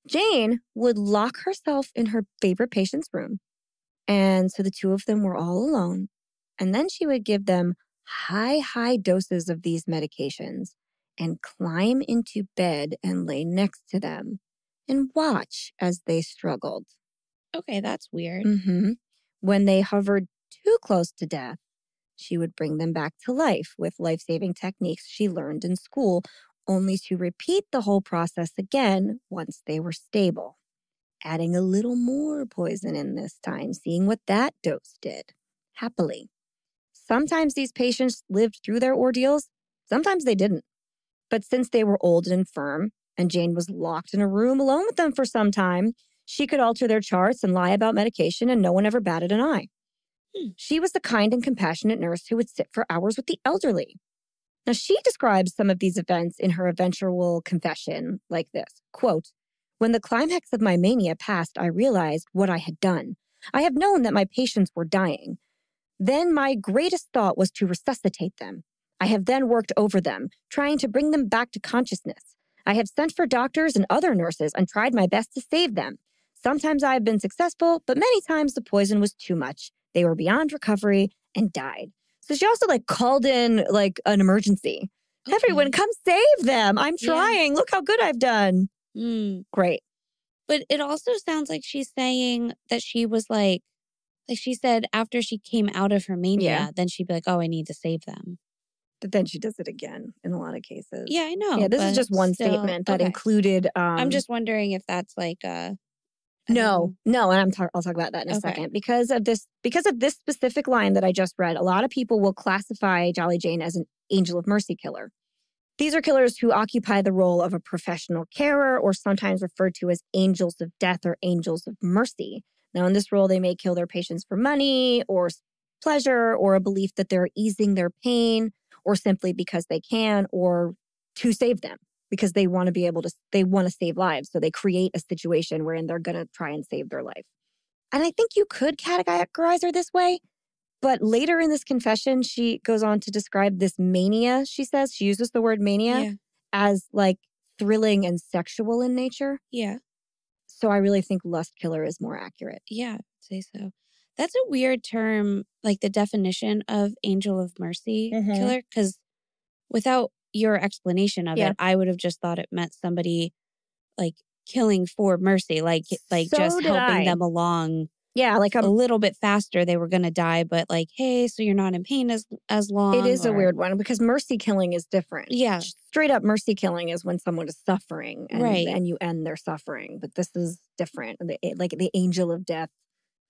Jane would lock herself in her favorite patient's room. And so the two of them were all alone. And then she would give them high doses of these medications and climb into bed and lay next to them and watch as they struggled. Okay, that's weird. When they hovered too close to death, she would bring them back to life with life-saving techniques she learned in school, only to repeat the whole process again once they were stable, adding a little more poison in this time, seeing what that dose did, happily. Sometimes these patients lived through their ordeals, sometimes they didn't. But since they were old and infirm, and Jane was locked in a room alone with them for some time, She could alter their charts and lie about medication, and no one ever batted an eye. She was the kind and compassionate nurse who would sit for hours with the elderly. Now, she describes some of these events in her eventual confession like this, quote, "When the climax of my mania passed, I realized what I had done. I have known that my patients were dying. Then my greatest thought was to resuscitate them. I have then worked over them, trying to bring them back to consciousness. I have sent for doctors and other nurses and tried my best to save them. Sometimes I have been successful, but many times the poison was too much. They were beyond recovery and died." So she also called in an emergency. Okay. Everyone, come save them. I'm trying. Yeah. Look how good I've done. Great. But it also sounds like she's saying that she was like she said after she came out of her mania, then she'd be like, oh, I need to save them. But then she does it again in a lot of cases. Yeah, I know. Yeah, this is just one statement that included... I'm just wondering if that's No, and I'll talk about that in a second. Because of this specific line that I just read, a lot of people will classify Jolly Jane as an angel of mercy killer. These are killers who occupy the role of a professional carer, or sometimes referred to as angels of death or angels of mercy. Now, in this role, they may kill their patients for money or pleasure or a belief that they're easing their pain, or simply because they can, or to save them. Because they want to save lives. So they create a situation wherein they're going to try and save their life. And I think you could categorize her this way. But later in this confession, she goes on to describe this mania, she says. She uses the word mania as thrilling and sexual in nature. Yeah. So I really think lust killer is more accurate. Yeah, I'd say so. That's a weird term, the definition of angel of mercy killer. Because without your explanation of it, I would have just thought it meant somebody killing for mercy, just helping them along. Yeah, a little bit faster. They were going to die, but hey, so you're not in pain as long. It is a weird one because mercy killing is different. Yeah. Straight up mercy killing is when someone is suffering and you end their suffering. But this is different. The angel of death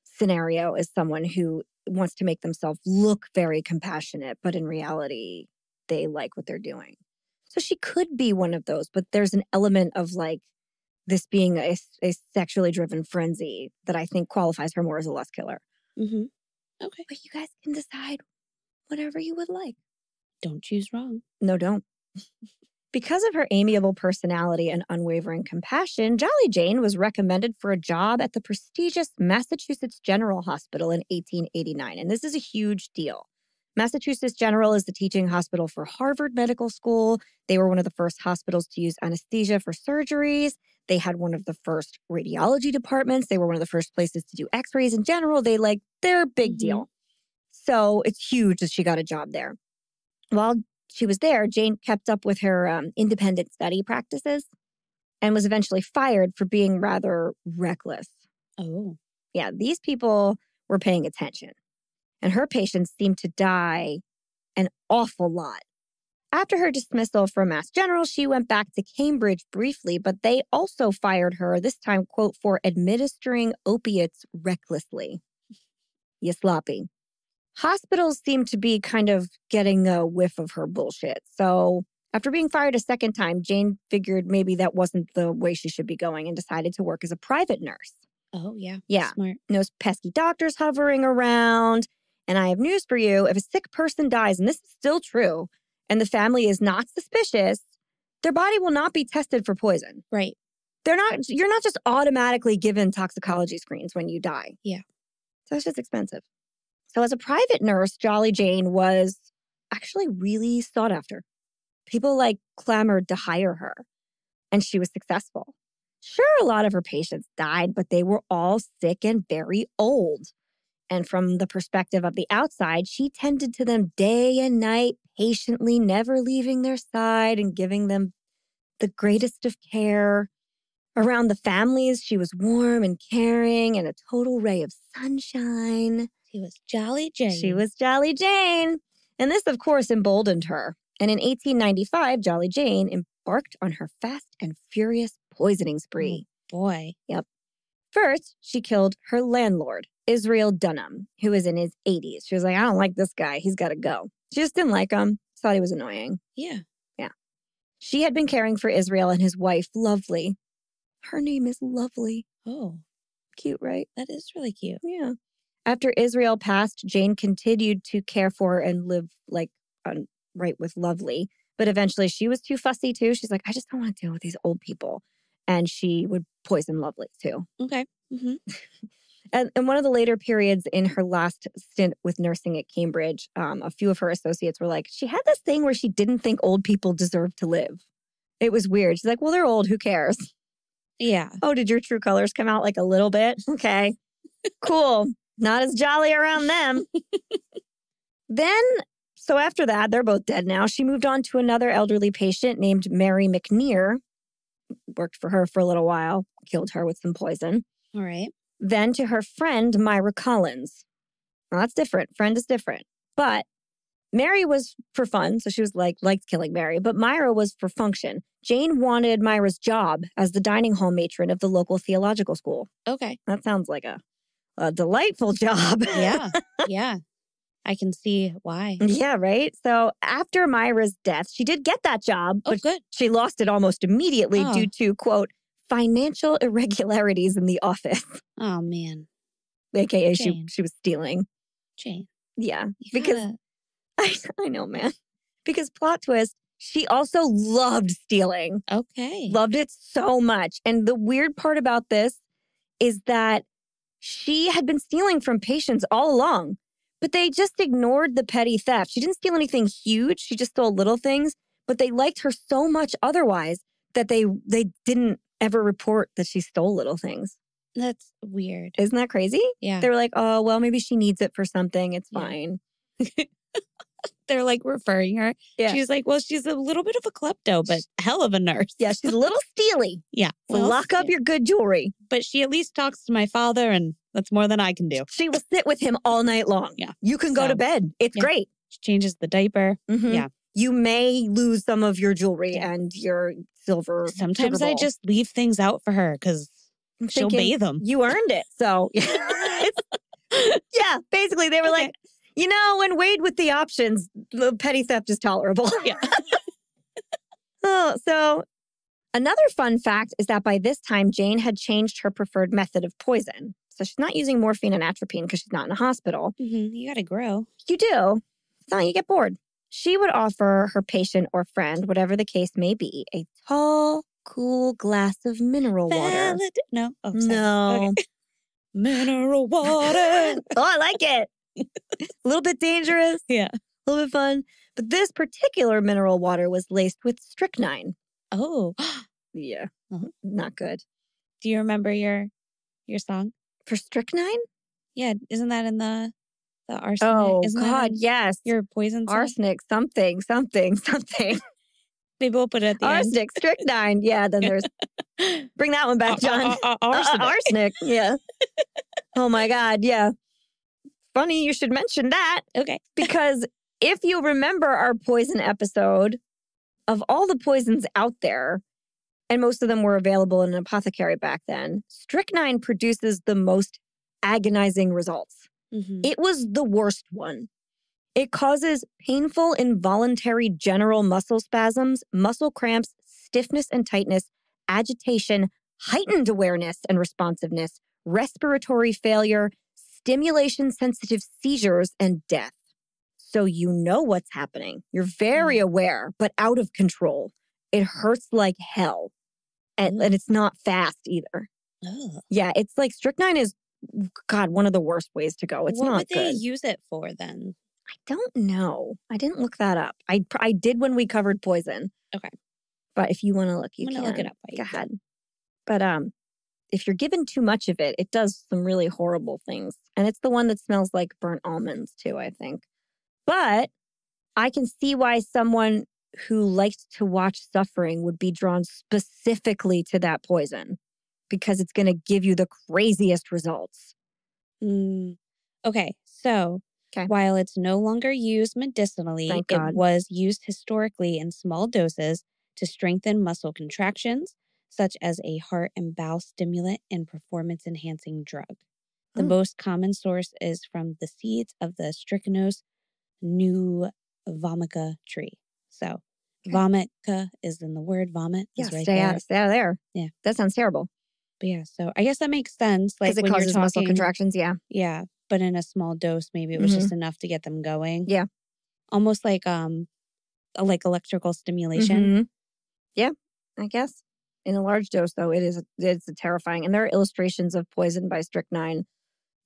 scenario is someone who wants to make themselves look very compassionate, but in reality, they like what they're doing. So she could be one of those, but there's an element of this being a sexually driven frenzy that I think qualifies her more as a lust killer. Mm-hmm. Okay. But you guys can decide whatever you would like. Don't choose wrong. No, don't. Because of her amiable personality and unwavering compassion, Jolly Jane was recommended for a job at the prestigious Massachusetts General Hospital in 1889. And this is a huge deal. Massachusetts General is the teaching hospital for Harvard Medical School. They were one of the first hospitals to use anesthesia for surgeries. They had one of the first radiology departments. They were one of the first places to do x-rays in general. They're a big deal. So it's huge that she got a job there. While she was there, Jane kept up with her independent study practices and was eventually fired for being rather reckless. Oh. Yeah, these people were paying attention. And her patients seemed to die an awful lot. After her dismissal from Mass General, she went back to Cambridge briefly, but they also fired her, this time, quote, for administering opiates recklessly. You sloppy. Hospitals seem to be kind of getting a whiff of her bullshit. So after being fired a second time, Jane figured maybe that wasn't the way she should be going and decided to work as a private nurse. Oh, yeah. Yeah. Smart. Those pesky doctors hovering around. And I have news for you. If a sick person dies, and this is still true, and the family is not suspicious, their body will not be tested for poison. Right. You're not just automatically given toxicology screens when you die. Yeah. So it's just expensive. So as a private nurse, Jolly Jane was actually really sought after. People clamored to hire her, and she was successful. Sure, a lot of her patients died, but they were all sick and very old. And from the perspective of the outside, she tended to them day and night, patiently, never leaving their side and giving them the greatest of care. Around the families, she was warm and caring and a total ray of sunshine. She was Jolly Jane. She was Jolly Jane. And this, of course, emboldened her. And in 1895, Jolly Jane embarked on her fast and furious poisoning spree. Oh, boy. Yep. First, she killed her landlord, Israel Dunham, who was in his 80s. She was like, I don't like this guy. He's got to go. She just didn't like him. Thought he was annoying. Yeah. Yeah. She had been caring for Israel and his wife, Lovely. Her name is Lovely. Oh, Cute, right? that is really cute. Yeah. After Israel passed, Jane continued to care for and live right with Lovely. But eventually she was too fussy too. She's like, I just don't want to deal with these old people. And she would poison Lovely too. Okay. Mm-hmm. And in one of the later periods in her last stint with nursing at Cambridge, a few of her associates were like, she had this thing where she didn't think old people deserved to live. It was weird. She's like, well, they're old. Who cares? Yeah. Oh, did your true colors come out like a little bit? Okay. Cool. Not as jolly around them. So after that, they're both dead now. She moved on to another elderly patient named Mary McNear. Worked for her for a little while. Killed her with some poison. All right. Then to her friend, Myra Collins. Well, that's different. Friend is different. But Mary was for fun, so she was liked killing Mary. But Myra was for function. Jane wanted Myra's job as the dining hall matron of the local theological school. Okay. That sounds like a delightful job. Yeah. Yeah. I can see why. Yeah, right? So after Myra's death, she did get that job, but good. she lost it almost immediately due to, quote, financial irregularities in the office. Oh, man. AKA Jane. she was stealing. Jane. Yeah, because I know, man. Because plot twist, she also loved stealing. Okay. Loved it so much. And the weird part about this is that she had been stealing from patients all along, but they just ignored the petty theft. She didn't steal anything huge. She just stole little things, but they liked her so much otherwise that they didn't ever report that she stole little things. That's weird. Isn't that crazy? Yeah. They were like, oh, well, maybe she needs it for something. It's fine. They're like referring her. Yeah. She's like, well, she's a little bit of a klepto, but hell of a nurse. Yeah, she's a little steely. Yeah. So lock up your good jewelry. But she at least talks to my father, and that's more than I can do. She will sit with him all night long. Yeah. You can go to bed. It's great. She changes the diaper. Mm-hmm. Yeah. You may lose some of your jewelry and your silver. Sometimes I just leave things out for her because she'll bathe them. You earned it. So, yeah, basically they were like, you know, when weighed with the options, the petty theft is tolerable. Yeah. So another fun fact is that by this time, Jane had changed her preferred method of poison. So she's not using morphine and atropine because she's not in a hospital. Mm-hmm. You got to grow. You do. It's not you get bored. She would offer her patient or friend, whatever the case may be, a tall, cool glass of mineral water. No. Oh, sorry. No. Okay. Mineral water. Oh, I like it. A little bit dangerous. Yeah. A little bit fun. But this particular mineral water was laced with strychnine. Oh. Yeah. Uh-huh. Not good. Do you remember your song? For strychnine? Yeah. Isn't that in the arsenic? Oh, Isn't God, yes. Your poison song? Arsenic, something. Maybe we'll put it at the Arsenic, strychnine. Yeah, then there's... Bring that one back, John. Arsenic. Yeah. Oh, my God. Yeah. Funny you should mention that. Okay. Because if you remember our poison episode, of all the poisons out there, and most of them were available in an apothecary back then, strychnine produces the most agonizing results. Mm-hmm. It was the worst one. It causes painful, involuntary general muscle spasms, muscle cramps, stiffness and tightness, agitation, heightened awareness and responsiveness, respiratory failure, stimulation-sensitive seizures, and death. So you know what's happening. You're very aware, but out of control. It hurts like hell. And it's not fast either. Ugh. Yeah, it's like strychnine is, God, one of the worst ways to go. It's not good. What would they use it for then? I don't know. I didn't look that up. I did when we covered poison. Okay. But if you want to look, you can. I'm going to look it up. Go ahead. But if you're given too much of it, it does some really horrible things. And it's the one that smells like burnt almonds too, I think. But I can see why someone who likes to watch suffering would be drawn specifically to that poison because it's going to give you the craziest results. Okay, so while it's no longer used medicinally, it was used historically in small doses to strengthen muscle contractions, such as a heart and bowel stimulant and performance-enhancing drug. The most common source is from the seeds of the Strychnos vomica tree. So vomica is in the word vomit. Yeah, is right stay there. out of there. Yeah. That sounds terrible. But yeah, so I guess that makes sense. Like Because it when causes you're muscle talking, contractions, yeah. yeah, but in a small dose, maybe it was just enough to get them going. Yeah. Almost like electrical stimulation. Mm-hmm. Yeah, I guess. In a large dose, though, it's terrifying. And there are illustrations of poison by strychnine.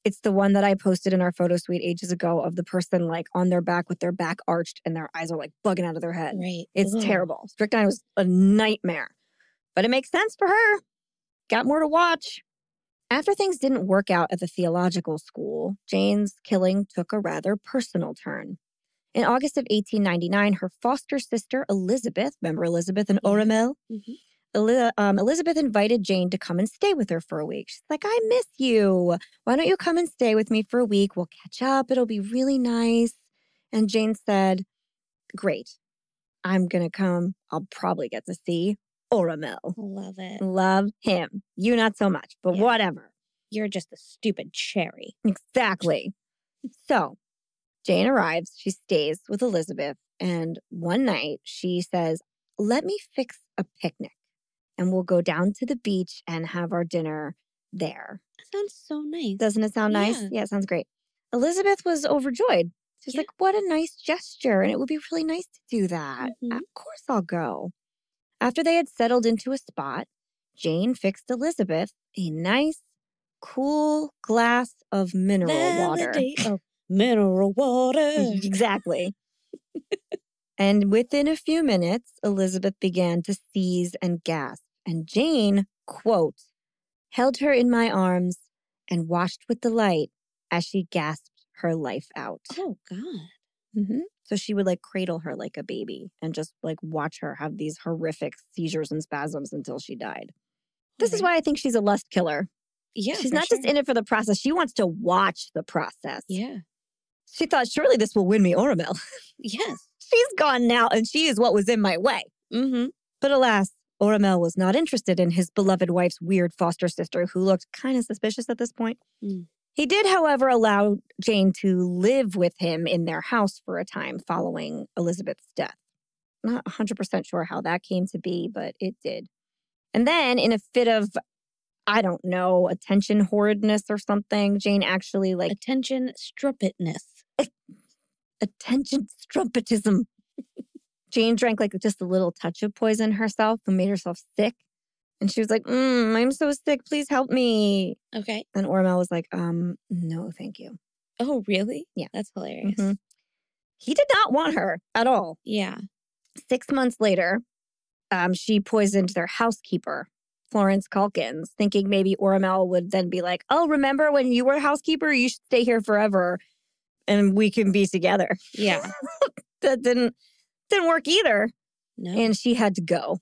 It's the one that I posted in our photo suite ages ago of the person like on their back with their back arched and their eyes are like bugging out of their head. Right. It's terrible. Strychnine was a nightmare. But it makes sense for her. Got more to watch. After things didn't work out at the theological school, Jane's killing took a rather personal turn. In August of 1899, her foster sister, Elizabeth, remember Elizabeth and Oramel? Mm-hmm. Elizabeth invited Jane to come and stay with her for a week. She's like, I miss you. Why don't you come and stay with me for a week? We'll catch up. It'll be really nice. And Jane said, great. I'm going to come. I'll probably get to see Oramel. Love it. Love him. You not so much, but whatever. You're just a stupid cherry. Exactly. So Jane arrives. She stays with Elizabeth. And one night she says, let me fix a picnic. And we'll go down to the beach and have our dinner there. That sounds so nice. Doesn't it sound nice? Yeah, it sounds great. Elizabeth was overjoyed. She's like, what a nice gesture. And it would be really nice to do that. Of course I'll go. After they had settled into a spot, Jane fixed Elizabeth a nice, cool glass of mineral water. Oh, mineral water. Exactly. And within a few minutes, Elizabeth began to seize and gasp. And Jane, quote, held her in my arms and watched with delight as she gasped her life out. Oh, God. Mm-hmm. So she would like cradle her like a baby and just like watch her have these horrific seizures and spasms until she died. This is why I think she's a lust killer. Yeah, she's not just in it for the process. She wants to watch the process. Yeah. She thought, surely this will win me Oramel. Yes. She's gone now and she is what was in my way. Mm-hmm. But alas, Oramel was not interested in his beloved wife's weird foster sister who looked kind of suspicious at this point. He did, however, allow Jane to live with him in their house for a time following Elizabeth's death. Not 100% sure how that came to be, but it did. And then in a fit of, I don't know, attention horridness or something, Jane actually like... Attention strumpetness. Attention strumpetism. Jane drank like just a little touch of poison herself and made herself sick. And she was like, I'm so sick. Please help me. Okay. And Oramel was like, no, thank you. Oh, really? Yeah. That's hilarious. Mm-hmm. He did not want her at all. Yeah. 6 months later, she poisoned their housekeeper, Florence Calkins, thinking maybe Oramel would then be like, oh, remember when you were housekeeper? You should stay here forever and we can be together. Yeah. That didn't work either. No. And she had to go.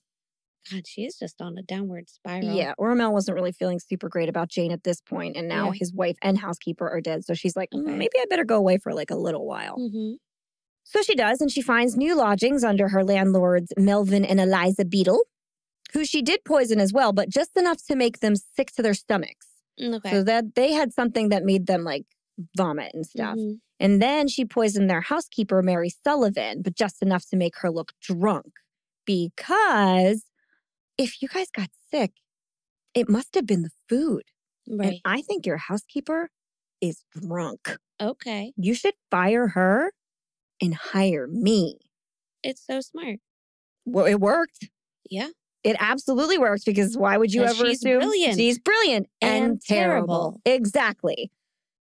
God, she is just on a downward spiral. Yeah, Oramel wasn't really feeling super great about Jane at this point, and now his wife and housekeeper are dead. So she's like, maybe I better go away for like a little while. Mm-hmm. So she does, and she finds new lodgings under her landlords, Melvin and Eliza Beadle, who she did poison as well, but just enough to make them sick to their stomachs. Okay. So that they had something that made them like vomit and stuff. Mm-hmm. And then she poisoned their housekeeper, Mary Sullivan, but just enough to make her look drunk. Because if you guys got sick, it must have been the food. Right. And I think your housekeeper is drunk. Okay. You should fire her and hire me. It's so smart. Well, it worked. Yeah. It absolutely works because why would you ever assume? Brilliant. She's brilliant and terrible. Exactly.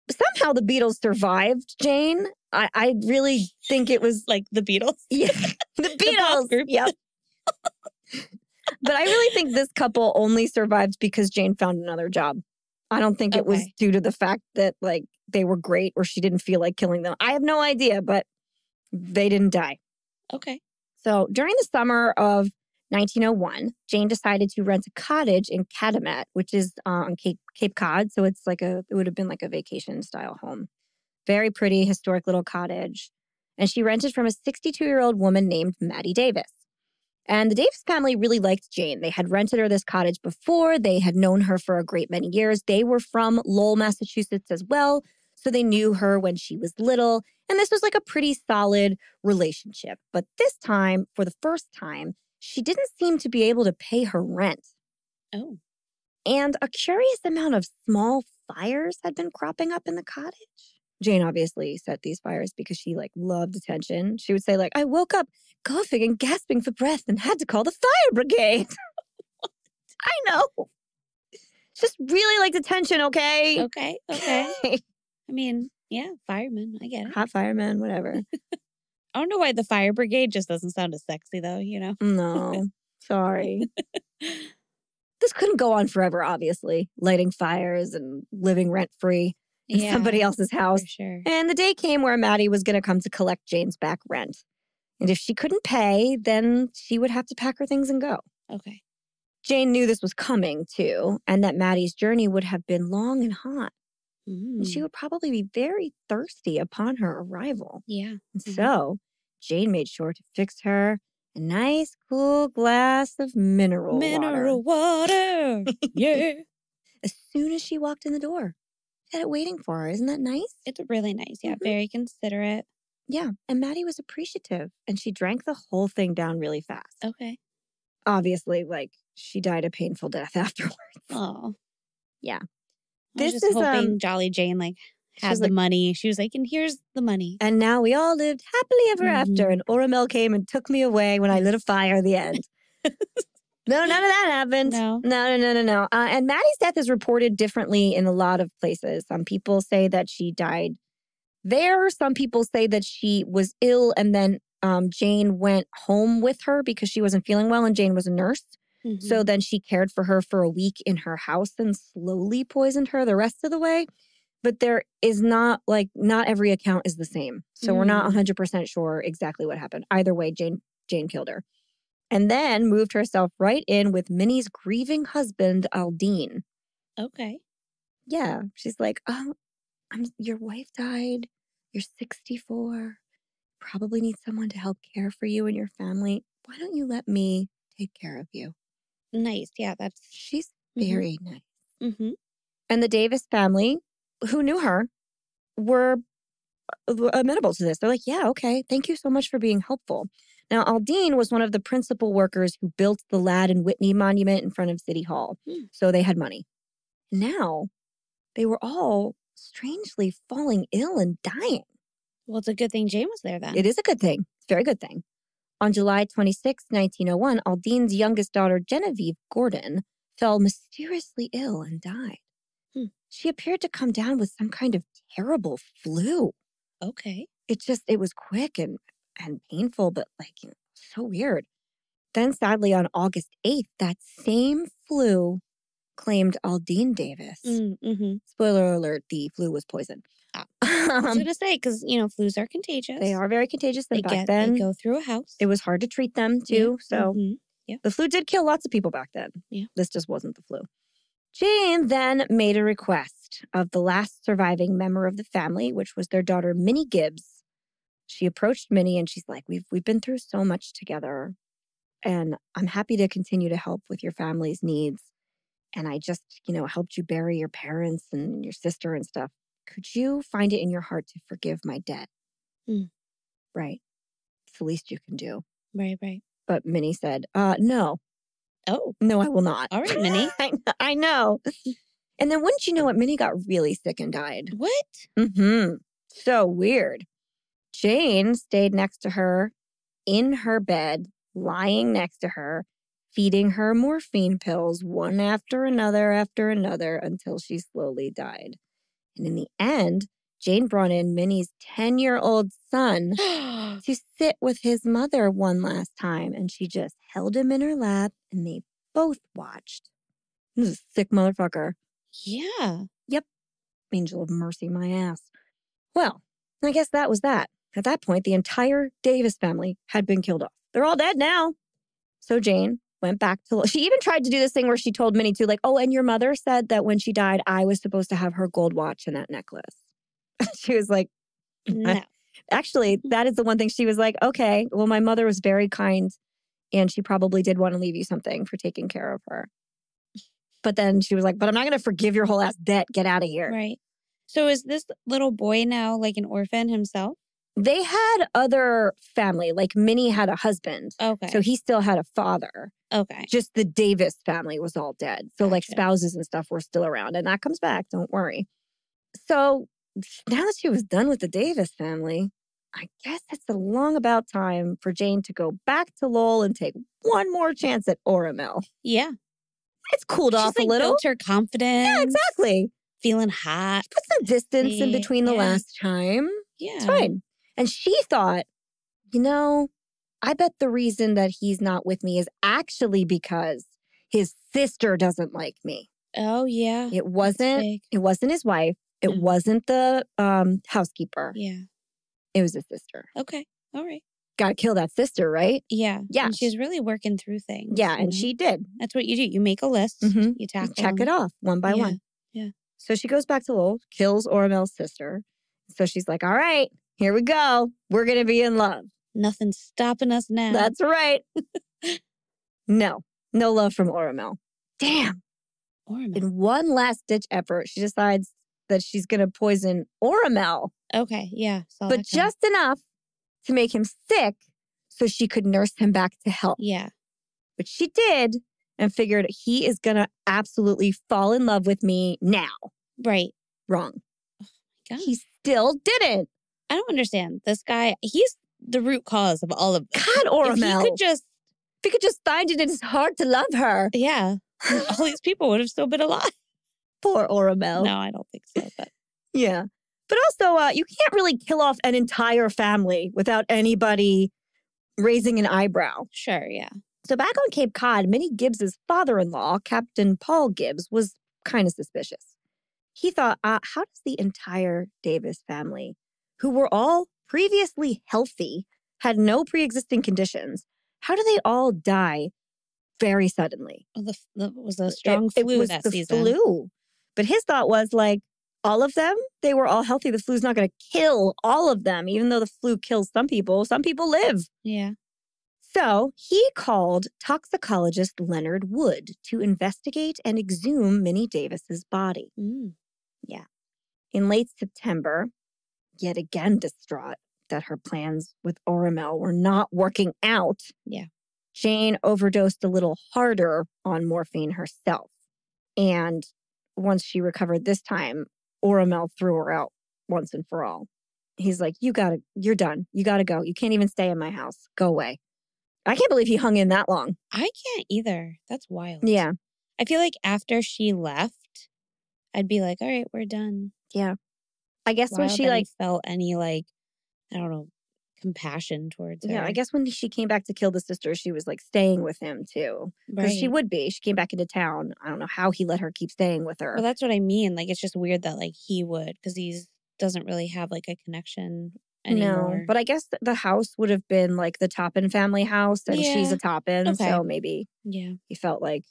Somehow the Beatles survived, Jane. I really think it was like the Beatles. Yeah, the Beatles. The yep. But I really think this couple only survived because Jane found another job. I don't think it was due to the fact that like they were great or she didn't feel like killing them. I have no idea, but they didn't die. Okay. So during the summer of 1901, Jane decided to rent a cottage in Katimat, which is on Cape Cod. So it's like it would have been like a vacation style home. Very pretty, historic little cottage. And she rented from a 62-year-old woman named Maddie Davis. And the Davis family really liked Jane. They had rented her this cottage before. They had known her for a great many years. They were from Lowell, Massachusetts as well. So they knew her when she was little. And this was like a pretty solid relationship. But this time, for the first time, she didn't seem to be able to pay her rent. Oh. And a curious amount of small fires had been cropping up in the cottage. Jane obviously set these fires because she loved attention. She would say I woke up coughing and gasping for breath and had to call the fire brigade. I know. Just really liked attention, okay? Okay. I mean, yeah, firemen. I get it. Hot firemen, whatever. I don't know why the fire brigade just doesn't sound as sexy, though, No, sorry. This couldn't go on forever, obviously. Lighting fires and living rent-free in somebody else's house. For sure. And the day came where Maddie was going to come to collect Jane's back rent. And if she couldn't pay, then she would have to pack her things and go. Okay. Jane knew this was coming, too, and that Maddie's journey would have been long and hot. Mm. And she would probably be very thirsty upon her arrival. Yeah. And so Jane made sure to fix her a nice, cool glass of mineral water. Yeah. As soon as she walked in the door, she had it waiting for her. Isn't that nice? It's really nice. Yeah. Very considerate. Yeah. And Maddie was appreciative, and she drank the whole thing down really fast. Okay. Obviously, she died a painful death afterwards. Oh. Yeah. I was just hoping Jolly Jane had the money. She was like, and here's the money. And now we all lived happily ever after. And Oramel came and took me away when I lit a fire at the end. No, none of that happened. No. And Maddie's death is reported differently in a lot of places. Some people say that she died there. Some people say that she was ill and then Jane went home with her because she wasn't feeling well and Jane was a nurse. Mm-hmm. So then she cared for her for a week in her house and slowly poisoned her the rest of the way. But there is not every account is the same. So we're not 100% sure exactly what happened. Either way, Jane killed her. And then moved herself right in with Minnie's grieving husband, Aldine. Okay. Yeah. She's like, oh, your wife died. You're 64. Probably need someone to help care for you and your family. Why don't you let me take care of you? Nice. Yeah, she's very nice. Mm-hmm. And the Davis family, who knew her, were amenable to this. They're like, yeah, okay. Thank you so much for being helpful. Now, Aldine was one of the principal workers who built the Ladd and Whitney monument in front of City Hall. So they had money. Now, they were all strangely falling ill and dying. Well, it's a good thing Jane was there then. It is a good thing. It's a very good thing. On July 26, 1901, Aldine's youngest daughter, Genevieve Gordon, fell mysteriously ill and died. She appeared to come down with some kind of terrible flu. Okay. It was quick and painful, but so weird. Then sadly on August 8th, that same flu claimed Aldine Davis. Mm-hmm. Spoiler alert, the flu was poison. I was going to say, because, flus are contagious. They are very contagious. And back then, they go through a house. It was hard to treat them too. Yeah. So the flu did kill lots of people back then. Yeah. This just wasn't the flu. Jane then made a request of the last surviving member of the family, which was their daughter, Minnie Gibbs. She approached Minnie and she's like, we've been through so much together and I'm happy to continue to help with your family's needs. And I just, helped you bury your parents and your sister and stuff. Could you find it in your heart to forgive my debt? Right. It's the least you can do. Right. But Minnie said, no. Oh. No, I will not. All right, Minnie. I know. And then wouldn't you know it, Minnie got really sick and died. What? Mm-hmm. So weird. Jane stayed next to her in her bed, lying next to her, feeding her morphine pills one after another until she slowly died. And in the end, Jane brought in Minnie's 10-year-old son to sit with his mother one last time. And she just held him in her lap and they both watched. This is a sick motherfucker. Yeah. Yep. Angel of mercy, my ass. Well, I guess that was that. At that point, the entire Davis family had been killed off. They're all dead now. So Jane went back to... She even tried to do this thing where she told Minnie too, oh, and your mother said that when she died, I was supposed to have her gold watch and that necklace. She was like... No. Actually, that is the one thing she was like, okay, well, my mother was very kind and she probably did want to leave you something for taking care of her. But then she was like, but I'm not going to forgive your whole ass debt. Get out of here. Right. So is this little boy now an orphan himself? They had other family. Like Minnie had a husband. Okay. So he still had a father. Okay. Just the Davis family was all dead. So like spouses and stuff were still around. And that comes back. Don't worry. So now that she was done with the Davis family, I guess it's a long about time for Jane to go back to Lowell and take one more chance at Oramel. Yeah. It's cooled off a little. Built her confidence. Yeah, exactly. Feeling hot. Put some distance in between the last time. Yeah. It's fine. And she thought, I bet the reason that he's not with me is actually because his sister doesn't like me. Oh, yeah. It wasn't his wife. It wasn't the housekeeper. Yeah. It was his sister. Okay. All right. Got to kill that sister, right? Yeah. Yeah. And she's really working through things. Yeah, and she did. That's what you do. You make a list. Mm-hmm. You tackle check it off one by one. Yeah. So she goes back to Lowell, kills Oramel's sister. So she's like, all right, here we go. We're going to be in love. Nothing's stopping us now. That's right. No love from Oramel. Damn. Oramel. In one last ditch effort, she decides that she's going to poison Oramel. Okay, yeah. But just enough to make him sick so she could nurse him back to health. Yeah. But she did and figured he is going to absolutely fall in love with me now. Right. Wrong. Oh my God. He still didn't. I don't understand. This guy, he's the root cause of all of this. God, Oramel. If he could just find it in his heart to love her. Yeah. All these people would have still been alive. Poor Oramel. No, I don't think so. But yeah. But also, you can't really kill off an entire family without anybody raising an eyebrow. Sure, yeah. So back on Cape Cod, Minnie Gibbs's father-in-law, Captain Paul Gibbs, was kind of suspicious. He thought, how does the entire Davis family, who were all previously healthy, had no pre-existing conditions, how do they all die very suddenly? Well, it was a strong flu that season. It was the flu. But his thought was like, all of them, they were all healthy. The flu's not going to kill all of them, even though the flu kills some people. Some people live. Yeah. So he called toxicologist Leonard Wood to investigate and exhume Minnie Davis's body. Mm. Yeah. In late September, yet again distraught that her plans with Oramel were not working out. Yeah. Jane overdosed a little harder on morphine herself. And once she recovered this time, Oramel threw her out once and for all. He's like, you're done. You got to go. You can't even stay in my house. Go away. I can't believe he hung in that long. I can't either. That's wild. Yeah. I feel like after she left, I'd be like, all right, we're done. Yeah. I guess wild when she felt any compassion towards her. Yeah, I guess when she came back to kill the sister, she was like staying with him too. Because she would be. She came back into town. I don't know how he let her keep staying with her. Well, that's what I mean. Like, it's just weird that he would, because he doesn't really have a connection anymore. No, but I guess the house would have been like the Toppan family house, and she's a Toppan, so maybe he felt like,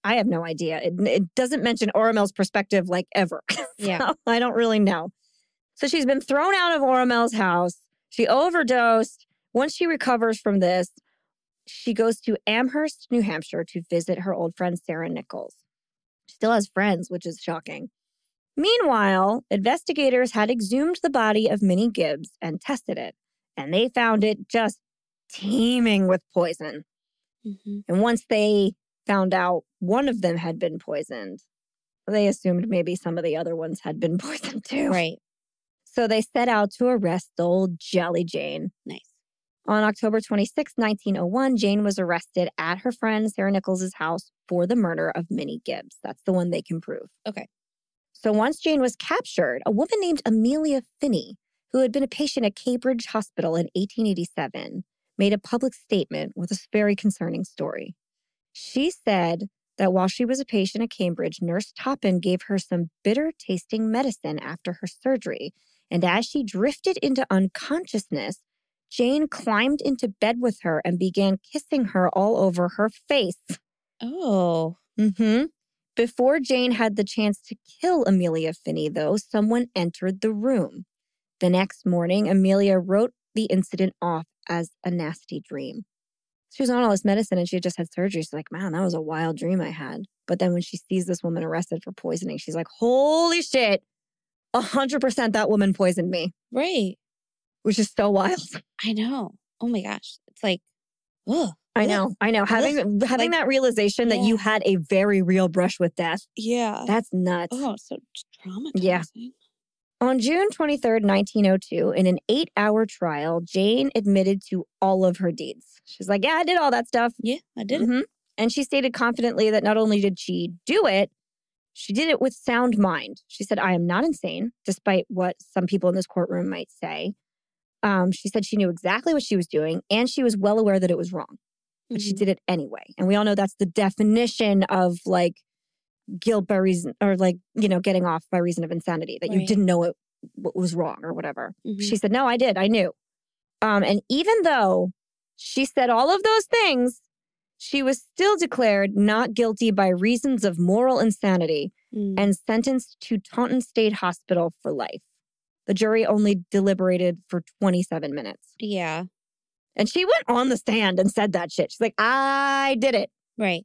I have no idea. It doesn't mention Oramel's perspective ever. So I don't really know. So she's been thrown out of Oramel's house. She overdosed. Once she recovers from this, she goes to Amherst, New Hampshire to visit her old friend Sarah Nichols. She still has friends, which is shocking. Meanwhile, investigators had exhumed the body of Minnie Gibbs and tested it, and they found it just teeming with poison. Mm-hmm. And once they found out one of them had been poisoned, they assumed maybe some of the other ones had been poisoned too. Right. So they set out to arrest old Jelly Jane. Nice. On October 26, 1901, Jane was arrested at her friend Sarah Nichols' house for the murder of Minnie Gibbs. That's the one they can prove. Okay. So once Jane was captured, a woman named Amelia Finney, who had been a patient at Cambridge Hospital in 1887, made a public statement with a very concerning story. She said that while she was a patient at Cambridge, Nurse Toppan gave her some bitter-tasting medicine after her surgery, and as she drifted into unconsciousness, Jane climbed into bed with her and began kissing her all over her face. Oh. Mm-hmm. Before Jane had the chance to kill Amelia Finney, though, someone entered the room. The next morning, Amelia wrote the incident off as a nasty dream. She was on all this medicine and she had just had surgery. She's like, man, that was a wild dream I had. But then when she sees this woman arrested for poisoning, she's like, holy shit, 100% that woman poisoned me. Right. which is so wild. I know. Oh my gosh. It's like, ugh. I know. Having that realization that you had a very real brush with death. Yeah. That's nuts. Oh, it's so traumatizing. Yeah. On June 23rd, 1902, in an 8-hour trial, Jane admitted to all of her deeds. She's like, yeah, I did all that stuff. Yeah, I did it. And she stated confidently that not only did she do it, she did it with sound mind. She said, I am not insane, despite what some people in this courtroom might say. She said she knew exactly what she was doing, and she was well aware that it was wrong. But she did it anyway. And we all know that's the definition of like guilt by reason, or like, getting off by reason of insanity, that you didn't know what was wrong or whatever. She said, no, I did. I knew. And even though she said all of those things, she was still declared not guilty by reasons of moral insanity and sentenced to Taunton State Hospital for life. The jury only deliberated for 27 minutes. Yeah. And she went on the stand and said that shit. She's like, I did it. Right.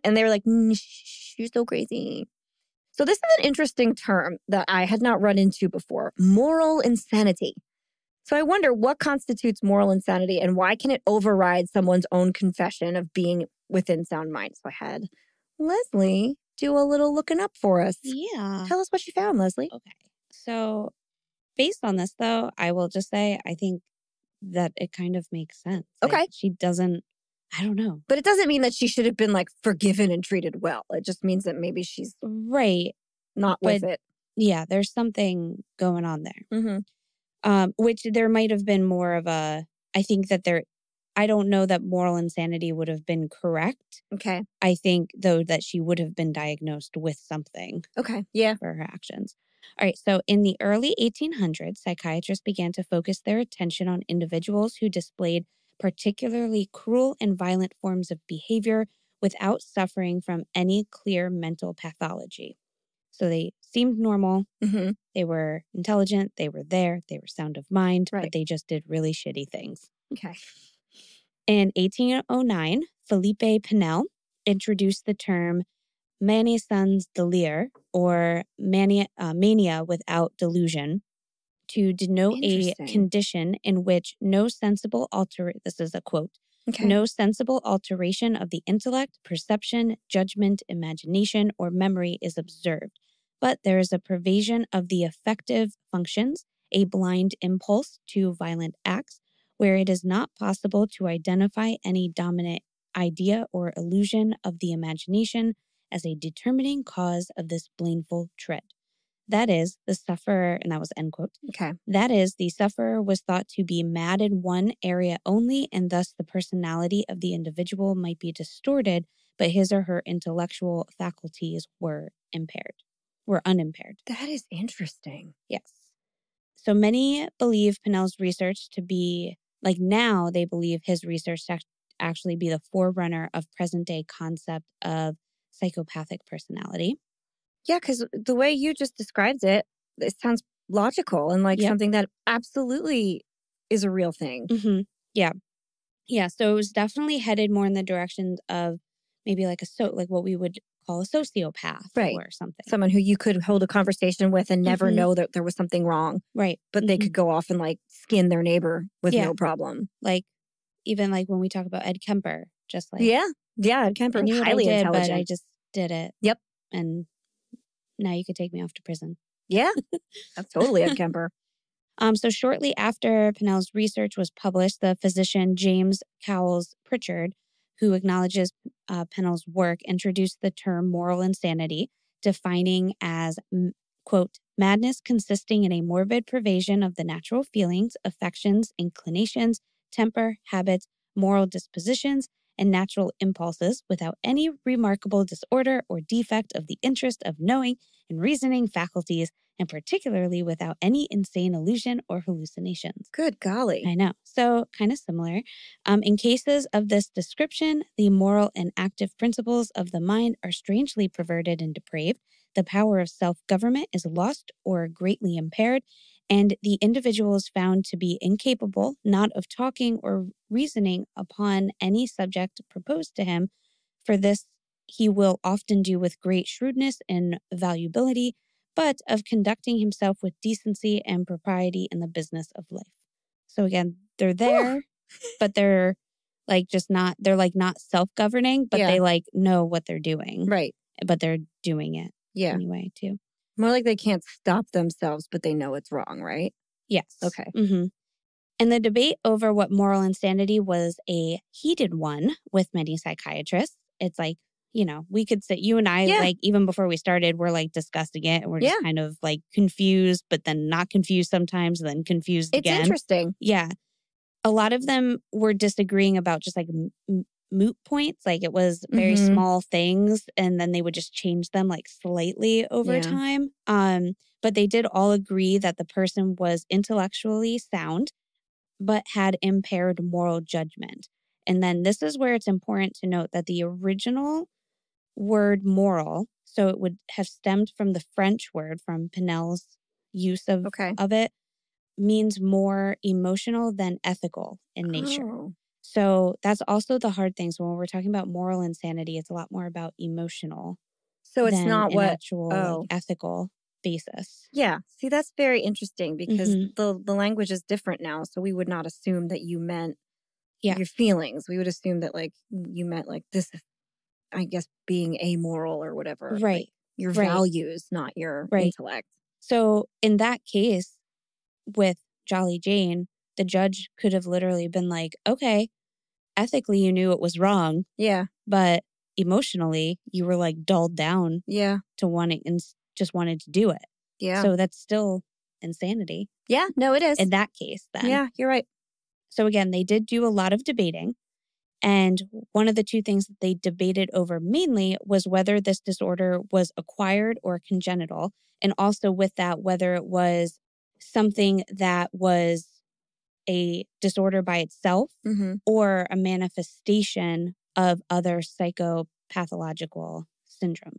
And they were like, you're so crazy. So this is an interesting term that I had not run into before. Moral insanity. So I wonder what constitutes moral insanity and why can it override someone's own confession of being within sound mind? So I had Leslie do a little looking up for us. Yeah. Tell us what you found, Leslie. Okay. So based on this, though, I will just say I think that it kind of makes sense. Okay. Like, she doesn't, I don't know. But it doesn't mean that she should have been like forgiven and treated well. It just means that maybe she's not with it. Yeah, there's something going on there. Which there might have been more of a, I think that I don't know that moral insanity would have been correct. Okay. I think, though, that she would have been diagnosed with something. Okay. Yeah. For her actions. All right. So in the early 1800s, psychiatrists began to focus their attention on individuals who displayed particularly cruel and violent forms of behavior without suffering from any clear mental pathology. So they seemed normal. They were intelligent. They were there. They were sound of mind. But they just did really shitty things. Okay. In 1809, Philippe Pinel introduced the term manie sans délire, or mania without delusion, to denote a condition in which no sensible this is a quote, no sensible alteration of the intellect, perception, judgment, imagination, or memory is observed, but there is a pervasion of the affective functions, a blind impulse to violent acts, where it is not possible to identify any dominant idea or illusion of the imagination as a determining cause of this blameful tread. That is, the sufferer, and that was end quote. Okay. That is, the sufferer was thought to be mad in one area only, and thus the personality of the individual might be distorted, but his or her intellectual faculties were unimpaired. That is interesting. Yes. So many believe Pinel's research to be, like now they believe his research to actually be the forerunner of present-day concept of psychopathic personality. Yeah, because the way you just described it sounds logical and like something that absolutely is a real thing. Yeah. Yeah, so it was definitely headed more in the direction of maybe like like what we would call a sociopath or something. Someone who you could hold a conversation with and never know that there was something wrong. Right. But they could go off and like skin their neighbor with no problem. Like even like when we talk about Ed Kemper, just like Yeah, Ed Kemper, highly intelligent. But I just did it. Yep. And now you could take me off to prison. Yeah, that's totally Ed Kemper. So shortly after Pinel's research was published, the physician James Cowles Pritchard, who acknowledges Pinel's work, introduced the term moral insanity, defining as, quote, madness consisting in a morbid pervasion of the natural feelings, affections, inclinations, temper, habits, moral dispositions, and natural impulses without any remarkable disorder or defect of the interest of knowing and reasoning faculties, and particularly without any insane illusion or hallucinations. Good golly. I know. So kind of similar. In cases of this description, the moral and active principles of the mind are strangely perverted and depraved. The power of self-government is lost or greatly impaired, and the individual is found to be incapable not of talking or reasoning upon any subject proposed to him. For this, he will often do with great shrewdness and volubility, but of conducting himself with decency and propriety in the business of life. So again, they're there, but they're like just not, they're like not self-governing, but they like know what they're doing. Right. But they're doing it anyway too. More like they can't stop themselves, but they know it's wrong, right? Yes. Okay. Mm-hmm. And the debate over what moral insanity was a heated one with many psychiatrists. It's like, you know, we could sit, you and I, like, even before we started, we're like discussing it and we're just kind of like confused, but then not confused sometimes, and then confused again. It's interesting. Yeah. A lot of them were disagreeing about just like moot points. Like it was very small things, and then they would just change them like slightly over time. But they did all agree that the person was intellectually sound, but had impaired moral judgment. And then this is where it's important to note that the original word moral, so it would have stemmed from the French word, from Pinel's use of it, means more emotional than ethical in nature. Oh. So that's also the hard thing. So when we're talking about moral insanity, it's a lot more about emotional. So it's not what actual like, ethical basis. Yeah. See, that's very interesting because the language is different now. So we would not assume that you meant your feelings. We would assume that like you meant like this, I guess, being amoral or whatever. Right. Like, your values, not your intellect. So in that case, with Jolly Jane, the judge could have literally been like, okay, ethically you knew it was wrong. Yeah. But emotionally you were like dulled down to wanting and just wanted to do it. Yeah. So that's still insanity. Yeah, no, it is. In that case then. Yeah, you're right. So again, they did do a lot of debating. And one of the two things that they debated over mainly was whether this disorder was acquired or congenital. And also with that, whether it was something that was a disorder by itself or a manifestation of other psychopathological syndrome.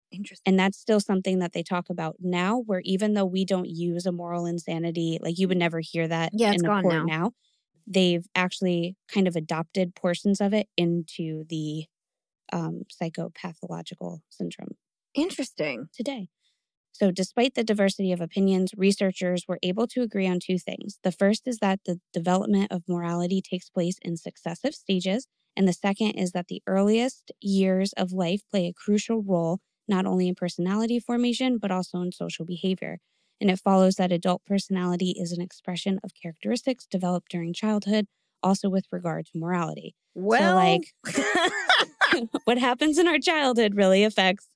Interesting. And that's still something that they talk about now, where even though we don't use a moral insanity, like you would never hear that in the court now, they've actually kind of adopted portions of it into the psychopathological syndrome. Interesting. Today. So despite the diversity of opinions, researchers were able to agree on two things. The first is that the development of morality takes place in successive stages. And the second is that the earliest years of life play a crucial role, not only in personality formation, but also in social behavior. And it follows that adult personality is an expression of characteristics developed during childhood, also with regard to morality. Well, so like what happens in our childhood really affects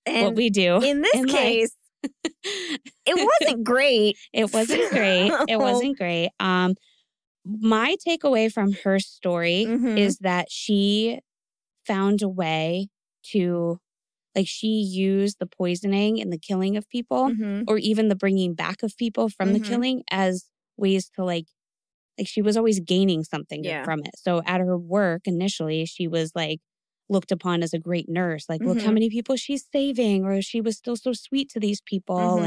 what we do. In this case, it wasn't great. It wasn't great. It wasn't great. My takeaway from her story is that she found a way to, like, she used the poisoning and the killing of people, or even the bringing back of people from the killing as ways to like she was always gaining something from it. So at her work initially, she was like looked upon as a great nurse. Like, look how many people she's saving, or she was still so sweet to these people.